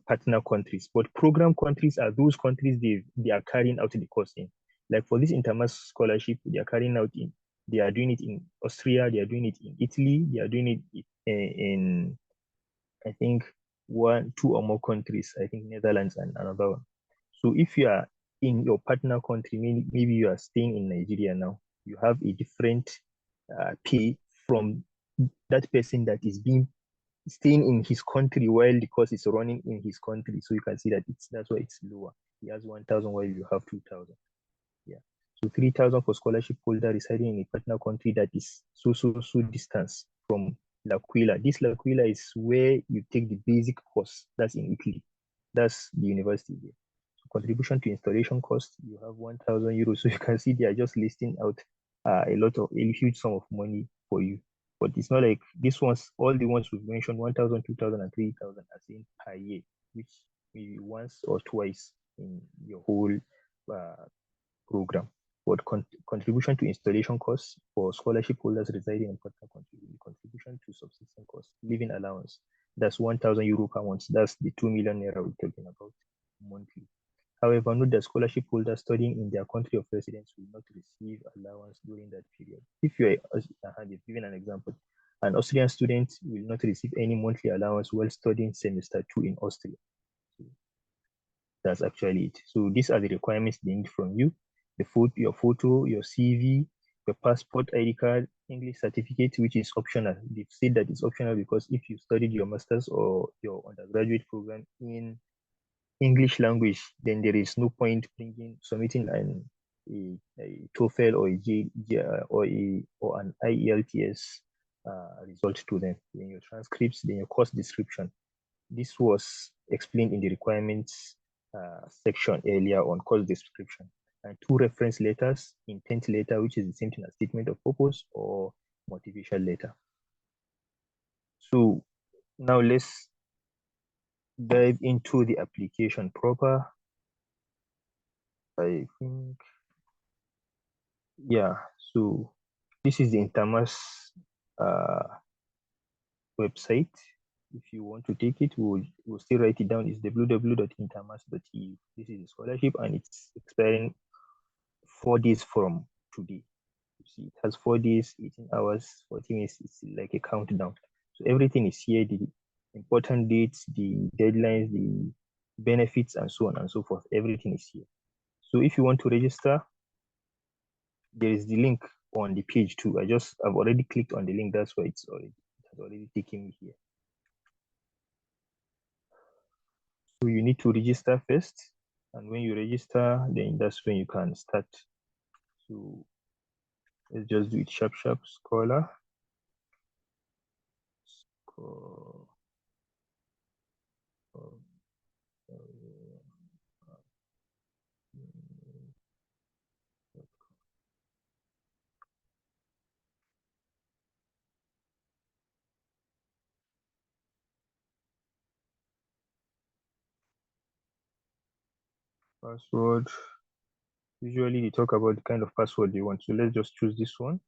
partner countries. But program countries are those countries they are carrying out the course in. Like for this intermass scholarship, they are doing it in Austria, they are doing it in Italy, they are doing it in I think 2 or more countries, I think Netherlands and another one. So if you are in your partner country, maybe you are staying in Nigeria now, you have a different pay from that person that is staying in his country while the course is running in his country. So you can see that that's why it's lower. He has 1,000 while you have 2,000. Yeah. So 3,000 for scholarship holder residing in a partner country that is so distance from L'Aquila. This L'Aquila is where you take the basic course. That's in Italy. That's the university there. So contribution to installation cost, you have 1,000 euros. So you can see they are just listing out a huge sum of money for you. But it's not like this ones, all the ones we've mentioned, 1,000, 2,000, and 3,000 are seen per year, which maybe once or twice in your whole program. But contribution to installation costs for scholarship holders residing in partner country, contribution to subsistence costs, living allowance, that's 1,000 euro per month. That's the 2 million naira we're talking about monthly. However, note that scholarship holders studying in their country of residence will not receive allowance during that period. If you are given an example, an Austrian student will not receive any monthly allowance while studying semester 2 in Austria. So that's actually it. So these are the requirements they need from you: your photo, your CV, your passport, ID card, English certificate, which is optional. They've said that it's optional because if you studied your master's or your undergraduate program in English language, then there is no point submitting a TOEFL or an IELTS result to them. Then your transcripts, then your course description. This was explained in the requirements section earlier on course description. And 2 reference letters, intent letter, which is the same thing as statement of purpose, or motivation letter. So now let's dive into the application proper. I think, yeah, so this is the Intermas website. If you want to take it, we'll still write it down. It's www.intermas.eu. This is a scholarship and it's expiring 4 days from today. You see, it has 4 days, 18 hours, 40 minutes. It's like a countdown. So everything is here, the important dates, the deadlines, the benefits, and so on and so forth. Everything is here. So if you want to register, there is the link on the page too. I've already clicked on the link. That's why it has already taken me here. So you need to register first. And when you register, then that's when you can start. So let's just do it sharp. Scholar. Password. Usually they talk about the kind of password you want. So let's just choose this one,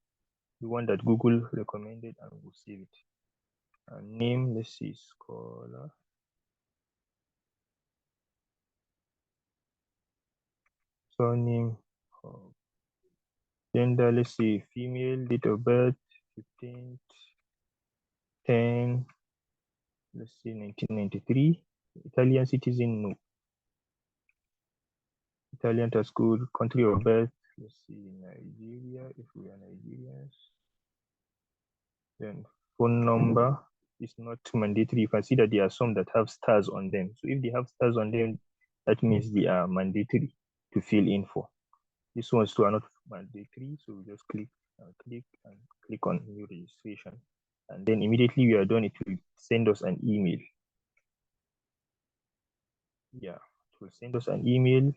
the one that Google recommended, and we'll save it. And name, let's see, Scholar. Surname, gender, let's see, female, date of birth, 15th, 10, let's see, 1993. Italian citizen, no. Italian tax code, country of birth, let's see, Nigeria, if we are Nigerians. Then phone number is not mandatory. You can see that there are some that have stars on them. So if they have stars on them, that means they are mandatory to fill in for. These ones too are not mandatory. So we just click on new registration. And then immediately we are done, it will send us an email. Yeah, it will send us an email.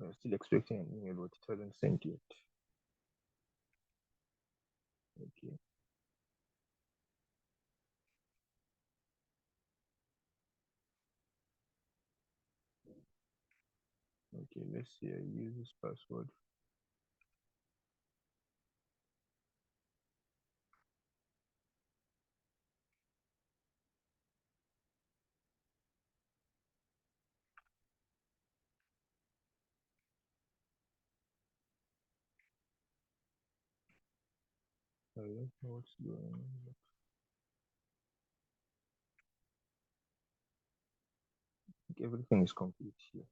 I'm still expecting an email, but it hasn't sent yet. Okay. Okay, let's see. I use this password. I don't know what's going on. I think everything is complete here.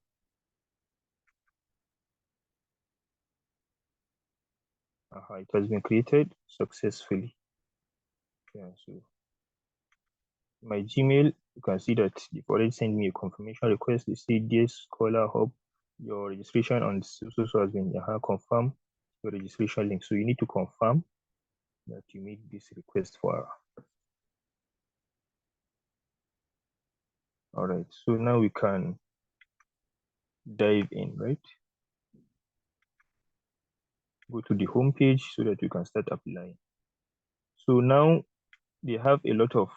It has been created successfully. Yeah, so my Gmail, you can see that they've already sent me a confirmation request. They say, dear Scholar Hub, your registration on so has been confirm your registration link. So you need to confirm that you made this request for. All right, so now we can dive in, right? Go to the home page so that you can start applying. So now they have a lot of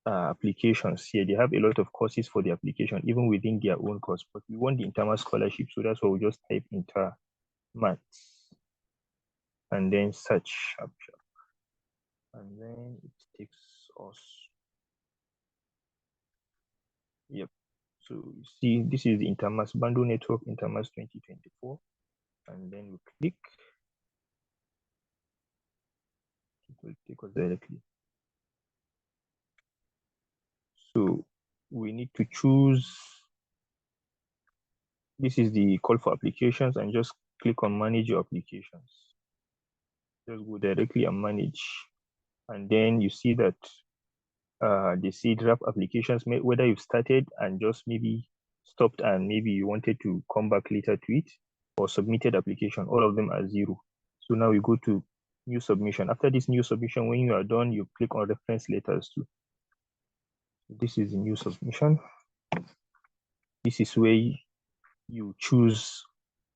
applications here. They have a lot of courses for the application, even within their own course. But we want the Intermath scholarship, so that's why we just type Intermath and then search sharp, and then it takes us. Yep. So you see, this is the Intermath Bundle Network, Intermath 2024, and then we click. It will take us directly. So we need to choose. This is the call for applications, and just click on manage your applications. Just go directly and manage, and then you see that they say draft applications, whether you've started and just maybe stopped and maybe you wanted to come back later to it, or submitted application, all of them are 0. So now we go to new submission. After this new submission, when you are done, you click on reference letters too. This is the new submission. This is where you choose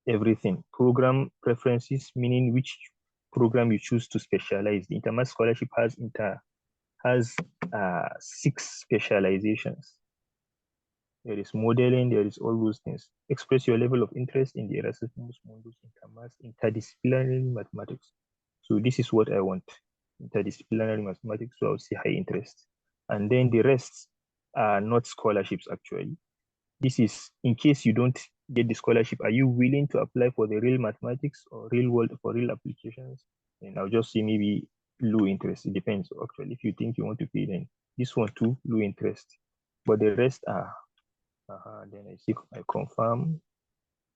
everything. Program preferences, meaning which program you choose to specialize. The Intermath Scholarship has 6 specializations. There is modeling, there is all those things. Express your level of interest in the Erasmus Mundus Intermath interdisciplinary mathematics. So this is what I want, interdisciplinary mathematics, so I would say high interest. And then the rest are not scholarships actually. This is in case you don't get the scholarship, are you willing to apply for the real mathematics or real world for real applications? And I'll just say maybe low interest. It depends actually. If you think you want to pay, then this one too, low interest. But the rest are, then I see, I confirm.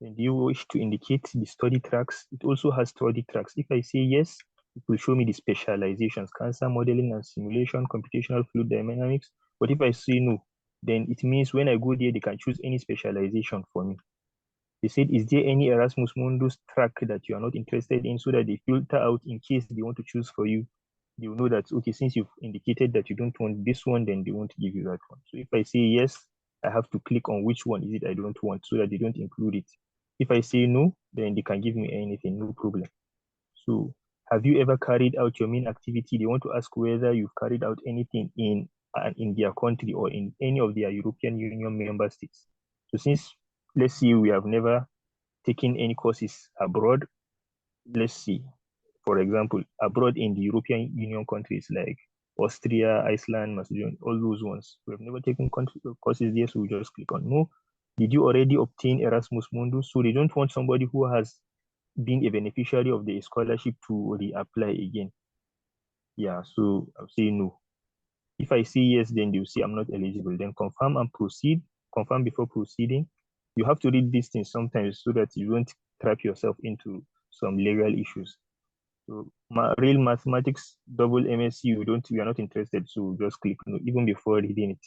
Then do you wish to indicate the study tracks? It also has study tracks. If I say yes, it will show me the specializations, cancer modeling and simulation, computational fluid dynamics. But if I say no, then it means when I go there, they can choose any specialization for me. They said, is there any Erasmus Mundus track that you are not interested in, so that they filter out in case they want to choose for you? They will know that, okay, since you've indicated that you don't want this one, then they won't give you that one. So if I say yes, I have to click on which one is it I don't want, so that they don't include it. If I say no, then they can give me anything, no problem. So have you ever carried out your main activity? They want to ask whether you've carried out anything in their country or in any of their European Union member states. So since, let's see, we have never taken any courses abroad, let's see, for example, abroad in the European Union countries like Austria, Iceland, Macedonia, all those ones. We have never taken courses there, so we just click on no. Did you already obtain Erasmus Mundus? So they don't want somebody who has been a beneficiary of the scholarship to reapply again. Yeah, so I'll say no. If I say yes, then they'll say I'm not eligible. Then confirm and proceed. Confirm before proceeding. You have to read these things sometimes so that you don't trap yourself into some legal issues. So real mathematics, double MSc, we are not interested, so just click no, even before reading it.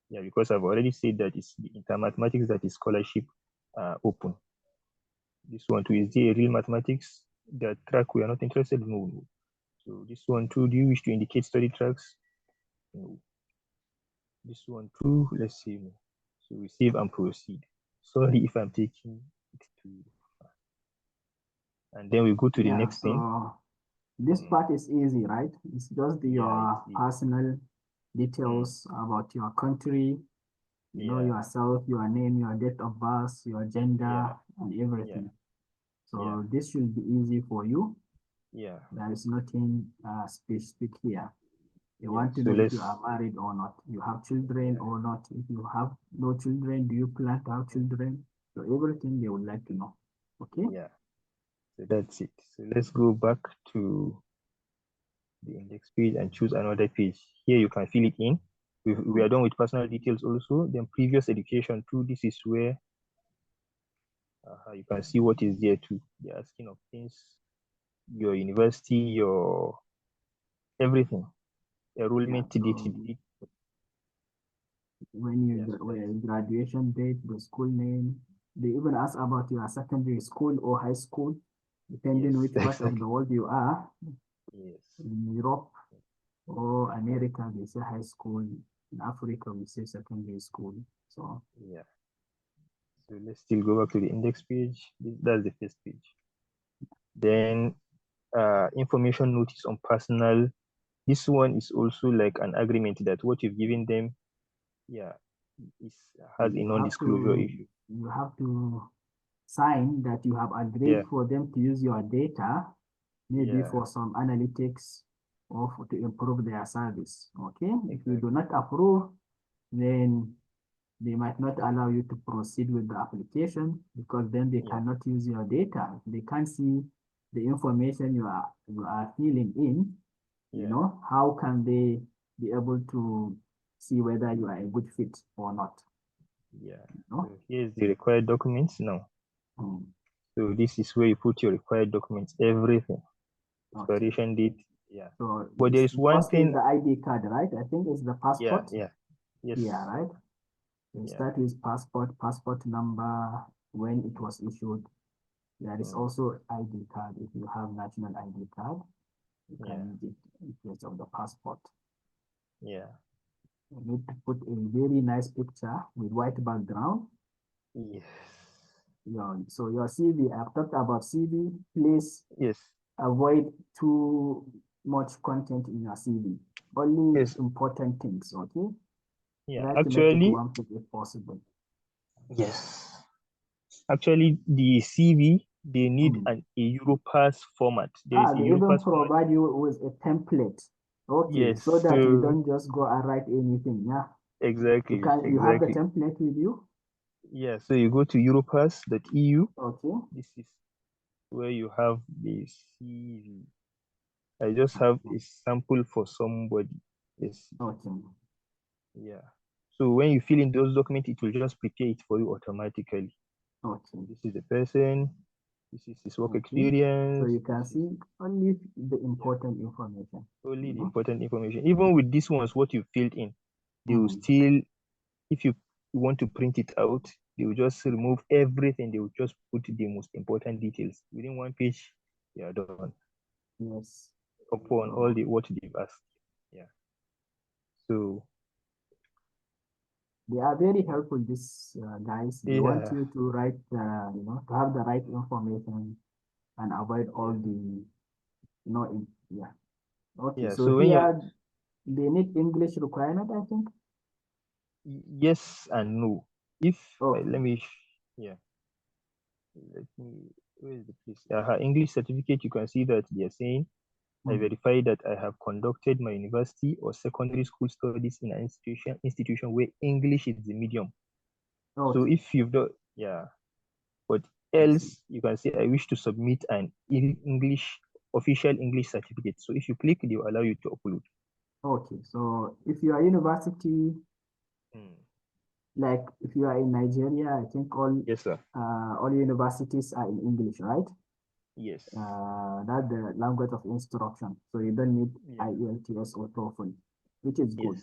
Yeah, because I've already said that it's the intermathematics that is scholarship open. This one too, is there a real mathematics? The track we are not interested in? No. So this one too, do you wish to indicate study tracks? No. This one too, let's see. So we save and proceed. Sorry if I'm taking it too fast. And then we go to the next thing. This part is easy, right? It's just your personal details about your country, you know, yourself, your name, your date of birth, your gender, and everything. So this should be easy for you. Yeah. There is nothing specific here. You want to know if you are married or not, you have children or not. If you have no children, do you plan to have children? So everything they would like to know. Okay? Yeah. So that's it. So let's go back to the index page and choose another page. Here you can fill it in. We are done with personal details also. Then previous education too. This is where you can see what is there too. They're asking of things your university, your everything, enrollment so date. when you graduation date, the school name, they even ask about your secondary school or high school, depending Yes, which part exactly. of the world you are. Yes. In Europe or America, they say high school. In Africa, we say secondary school. So yeah. So let's still go back to the index page. That's the first page. Then information notice on personal. This one is also like an agreement that what you've given them, has a non-disclosure issue. You have to sign that you have agreed for them to use your data, maybe for some analytics or to improve their service. Okay, if you do not approve, then they might not allow you to proceed with the application, because then they cannot use your data. They can't see the information you are filling in. You know, how can they be able to see whether you are a good fit or not? Yeah. No? So here's the required documents now. So this is where you put your required documents, everything. Expiration date. Yeah. So but there is one thing. The ID card, right? I think it's the passport. Yes. Yeah, right. So start with passport number, when it was issued. There is also ID card. If you have national ID card, you can use it in place of the passport. Yeah. You need to put a very nice picture with white background. Yes. So your CV, I've talked about CV. Please avoid too much content in your CV. Only important things, okay? Yeah, Try to make it one page if possible. Yes. Actually, the CV, they need a Europass format. There is a they even Europass provide you with a template. Okay, Yes. so that you don't just go and write anything. Yeah. Exactly. You have the template with you? Yeah, so you go to europass.eu. Okay. This is where you have the CV. I just have a sample for somebody. Yes. Okay. Yeah. So when you fill in those documents, it will just prepare it for you automatically. Okay. This is the person. This is his work experience. So you can see only the important information. Only the important information. Even with these ones, what you filled in, they will still, if you want to print it out, they will just remove everything. They will just put the most important details. Within one page, you are done. Yes. Upon all the what they've asked. Yeah. So they are very helpful, these guys. They want you to write, to have the right information and avoid all the, Okay, so when here they need English requirement, I think. Yes and no. If let me, where is the place? English certificate, you can see that they are saying, I verify that I have conducted my university or secondary school studies in an institution where English is the medium. So if you've done, but else you can say, I wish to submit an official English certificate. So if you click, they will allow you to upload. Okay, so if you are university, like if you are in Nigeria, I think all universities are in English, right? Yes. That's the language of instruction. So you don't need IELTS or TOEFL, which is good.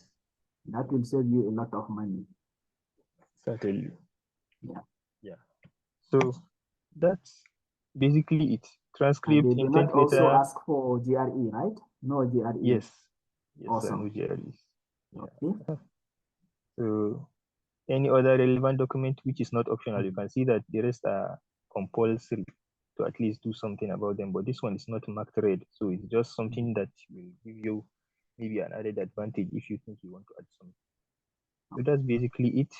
That will save you a lot of money. Certainly. Yeah. So that's basically it. Transcript, and they do not also ask for GRE, right? No GRE. Yes. Awesome. No GREs. Okay. So any other relevant document which is not optional, you can see that the rest are compulsory to at least do something about them. But this one is not marked red, so it's just something that will give you maybe an added advantage if you think you want to add something. So that's basically it.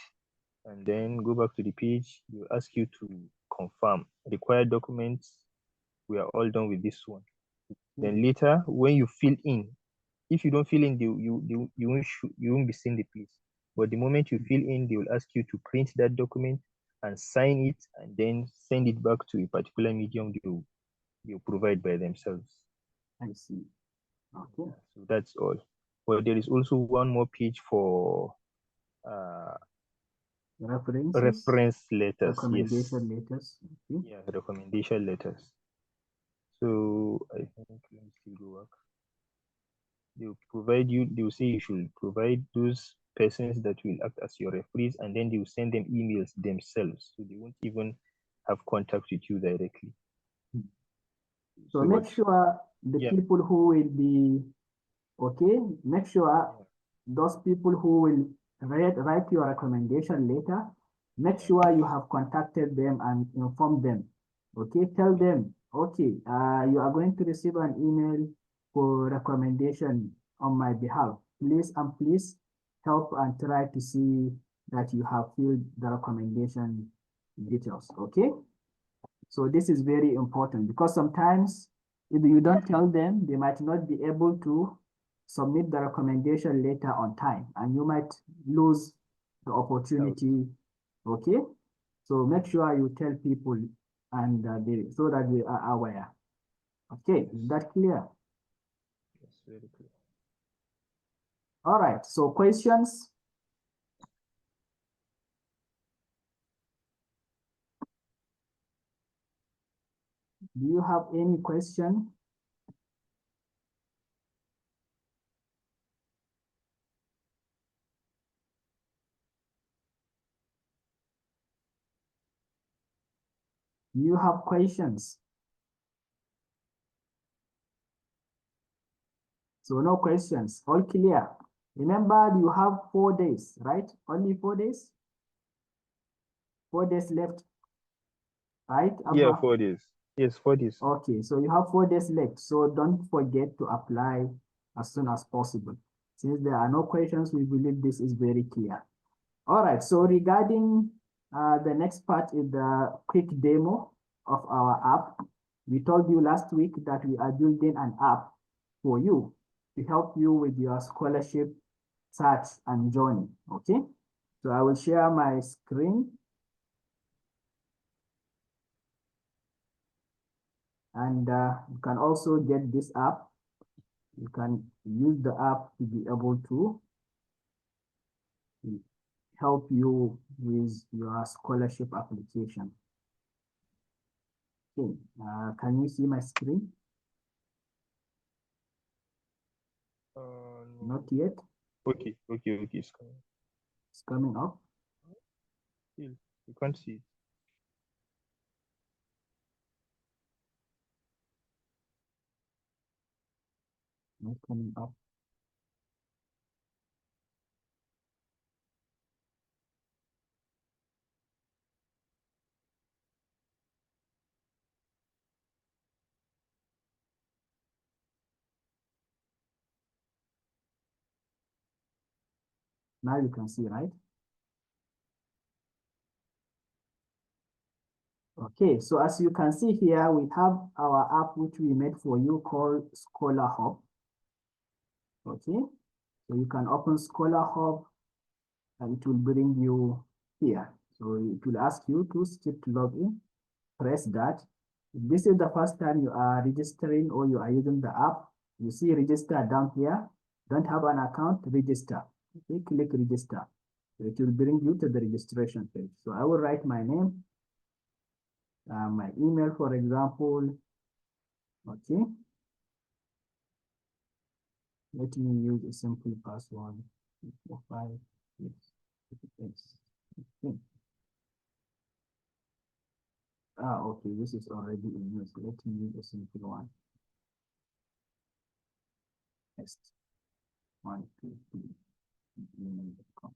And then go back to the page. Will ask you to confirm required documents. We are all done with this one. Then later, when you fill in, if you don't fill in, you won't be seeing the place. But the moment you fill in, they will ask you to print that document and sign it, and then send it back to a particular medium you provide by themselves. I see. Okay. So that's all. But there is also one more page for reference letters. Recommendation letters. Okay. Yeah, recommendation letters. So I think let me still go back. They will provide you, they will say you should provide those persons that will act as your referees, and then they will send them emails themselves. So they won't even have contact with you directly. So make what, sure the yeah, people who will be, okay, make sure those people who will write your recommendation letter, make sure you have contacted them and informed them. Okay, tell them, okay, you are going to receive an email for recommendation on my behalf. Please and please help and try to see that you have filled the recommendation details. Okay. So this is very important because sometimes if you don't tell them, they might not be able to submit the recommendation letter on time and you might lose the opportunity. Okay. So make sure you tell people and so that they are aware. Okay, is that clear? yes, very clear. All right, so questions? Do you have any question? Do you have questions? So no questions, all clear. Remember, you have 4 days, right? Only 4 days? 4 days left, right, Abba? Yeah, 4 days. Yes, 4 days. Okay, so you have 4 days left. So don't forget to apply as soon as possible. Since there are no questions, we believe this is very clear. All right, so regarding the next part is the quick demo of our app. We told you last week that we are building an app for you to help you with your scholarship search and journey, okay? So I will share my screen. And you can also get this app. You can use the app to be able to help you with your scholarship application. Okay, can you see my screen? No. Not yet. Okay, it's coming. It's coming up. Still, you can't see it. Not coming up. Now you can see, right? Okay, so as you can see here, we have our app which we made for you called Scholar Hub. Okay, so you can open Scholar Hub and it will bring you here. So it will ask you to skip to login, press that. If this is the first time you are registering or you are using the app, you see register down here. Don't have an account, register. Okay, click register. So it will bring you to the registration page. So I will write my name, my email, for example. Okay. Let me use a simple password. 4, 5, 6, 6. Okay, this is already in use. Let me use a simple one. Next. 1, 2, 3. Gmail.com.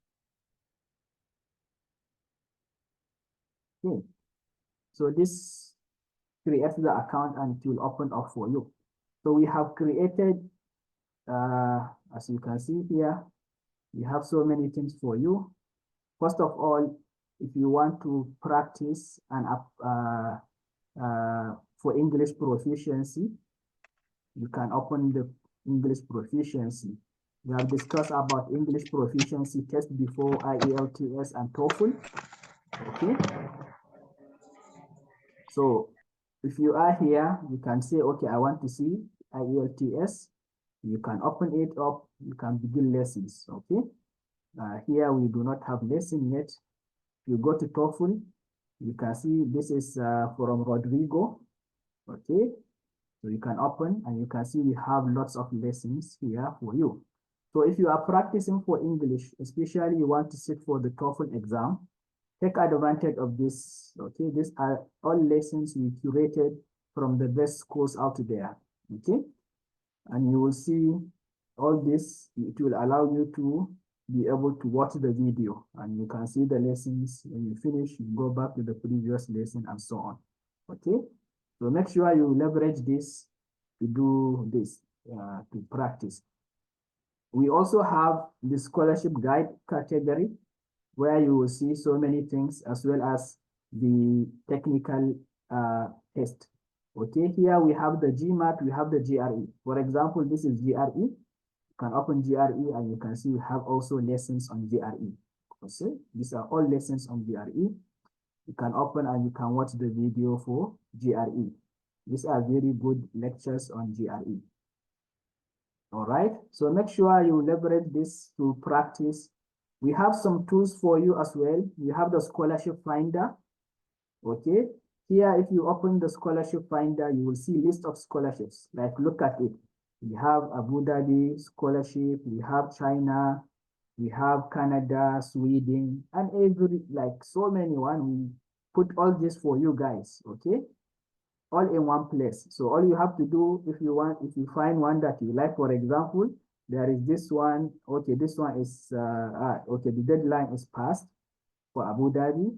Okay. So this creates the account and it will open up for you. So we have created, as you can see here, we have so many things for you. First of all, if you want to practice and for English proficiency, you can open the English proficiency. We have discussed about English proficiency test before, IELTS and TOEFL. Okay. So if you are here, you can say, okay, I want to see IELTS. You can open it up. You can begin lessons. Okay. Here we do not have lesson yet. If you go to TOEFL, you can see this is from Rodrigo. Okay. So you can open and you can see we have lots of lessons here for you. So if you are practicing for English, especially you want to sit for the TOEFL exam, take advantage of this. Okay, these are all lessons we curated from the best schools out there. Okay, and you will see all this. It will allow you to be able to watch the video and you can see the lessons. When you finish, you go back to the previous lesson and so on. Okay, so make sure you leverage this to do this, to practice. We also have the scholarship guide category where you will see so many things as well as the technical test. Okay, here we have the GMAT, we have the GRE. For example, this is GRE. You can open GRE and you can see we have also lessons on GRE. Okay, these are all lessons on GRE. You can open and you can watch the video for GRE. These are very good lectures on GRE. All right, so make sure you leverage this to practice. We have some tools for you as well. We have the scholarship finder. Okay, here if you open the scholarship finder, you will see list of scholarships. Like look at it. We have Abu Dhabi scholarship, we have China, we have Canada, Sweden, and every, like so many one. We put all this for you guys, okay? All in one place. So all you have to do, if you find one that you like, for example, there is this one. Okay, this one is, okay, the deadline is passed for Abu Dhabi.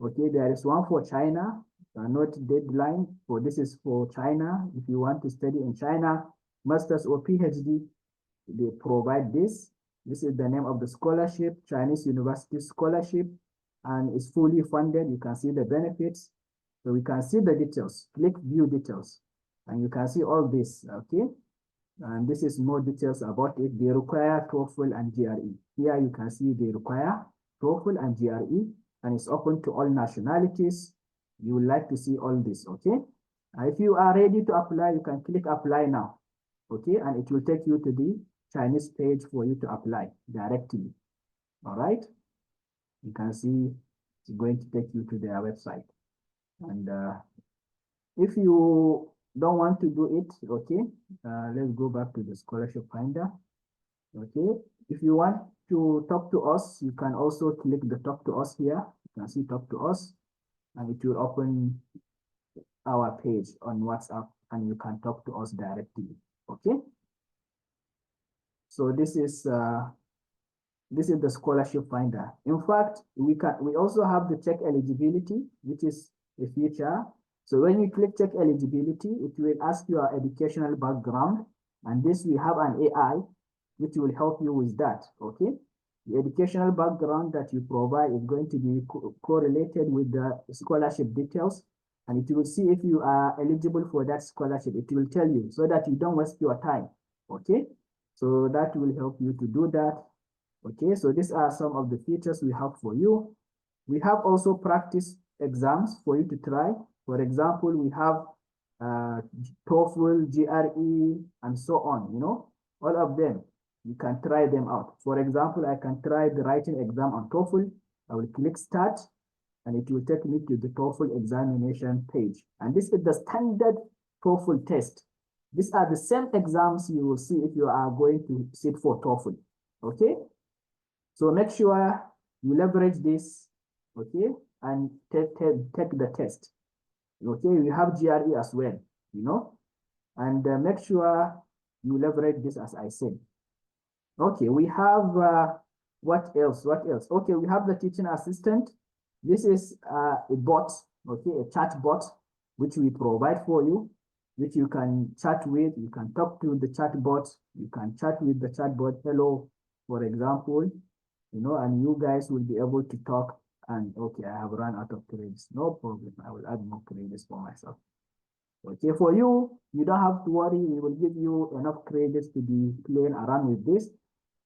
Okay, there is one for China, not deadline. For this is for China. If you want to study in China, master's or PhD, they provide this. This is the name of the scholarship, Chinese University Scholarship, and it's fully funded. You can see the benefits. So we can see the details. Click view details, and you can see all this, okay? And this is more details about it. They require TOEFL and GRE. Here you can see they require TOEFL and GRE, and it's open to all nationalities. You would like to see all this, okay? If you are ready to apply, you can click apply now, okay? And it will take you to the Chinese page for you to apply directly, all right? You can see it's going to take you to their website. And if you don't want to do it, okay, let's go back to the scholarship finder. Okay, if you want to talk to us, you can also click the talk to us here. You can see talk to us, and it will open our page on WhatsApp, and you can talk to us directly. Okay, so this is the scholarship finder. In fact, we also have the check eligibility, which is a feature. So when you click check eligibility, it will ask your educational background, and this we have an AI which will help you with that. Okay, the educational background that you provide is going to be correlated with the scholarship details, and it will see if you are eligible for that scholarship. It will tell you so that you don't waste your time. Okay, so that will help you to do that. Okay, so these are some of the features we have for you. We have also practice exams for you to try. For example, we have TOEFL, GRE, and so on, you know, all of them. You can try them out. For example, I can try the writing exam on TOEFL. I will click start, and it will take me to the TOEFL examination page. And this is the standard TOEFL test. These are the same exams you will see if you are going to sit for TOEFL, okay? So make sure you leverage this, okay, and take the test. Okay, we have GRE as well, you know, and make sure you leverage this as I said. Okay, we have, what else? Okay, we have the teaching assistant. This is a bot, okay, a chat bot, which we provide for you, which you can chat with. You can talk to the chat bot. You can chat with the chat bot, hello, for example, you know, and you guys will be able to talk. And okay, I have run out of credits. No problem. I will add more credits for myself. Okay, for you, you don't have to worry. We will give you enough credits to be playing around with this.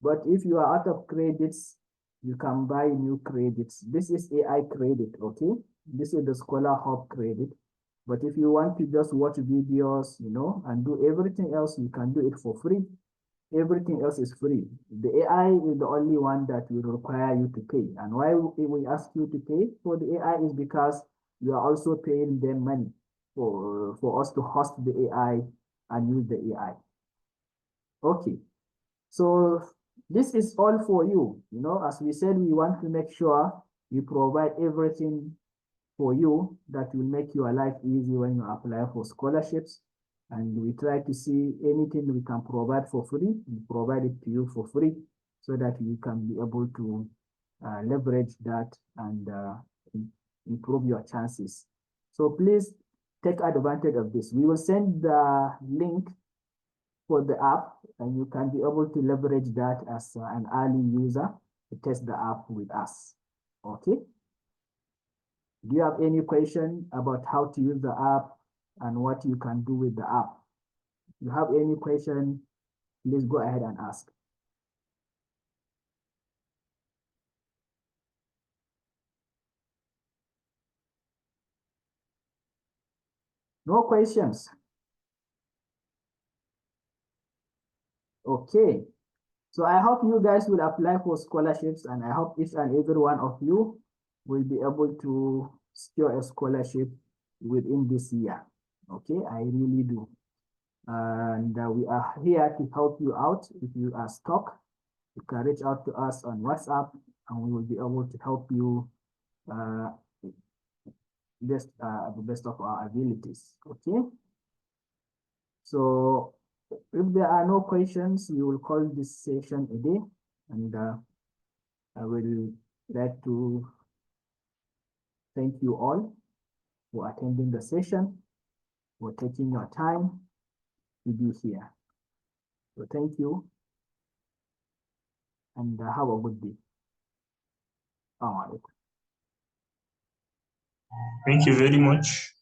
But if you are out of credits, you can buy new credits. This is AI credit, okay? This is the Scholar Hub credit. But if you want to just watch videos, you know, and do everything else, you can do it for free. Everything else is free. The AI is the only one that will require you to pay. And why we ask you to pay for the AI is because you are also paying them money for us to host the AI and use the AI. Okay, so this is all for you. You know, as we said, we want to make sure we provide everything for you that will make your life easy when you apply for scholarships. And we try to see anything we can provide for free, we provide it to you for free so that you can be able to leverage that and improve your chances. So please take advantage of this. We will send the link for the app and you can be able to leverage that as an early user to test the app with us. Okay. Do you have any question about how to use the app and what you can do with the app? If you have any question, please go ahead and ask. No questions? Okay. So I hope you guys will apply for scholarships and I hope each and every one of you will be able to secure a scholarship within this year. Okay, I really do. And we are here to help you out. If you are stuck, you can reach out to us on WhatsApp and we will be able to help you the best of our abilities. Okay. So if there are no questions, we will call this session a day, and I will like to thank you all for attending the session, for taking your time to be here. So thank you, and have a good day. All right. Thank you very much.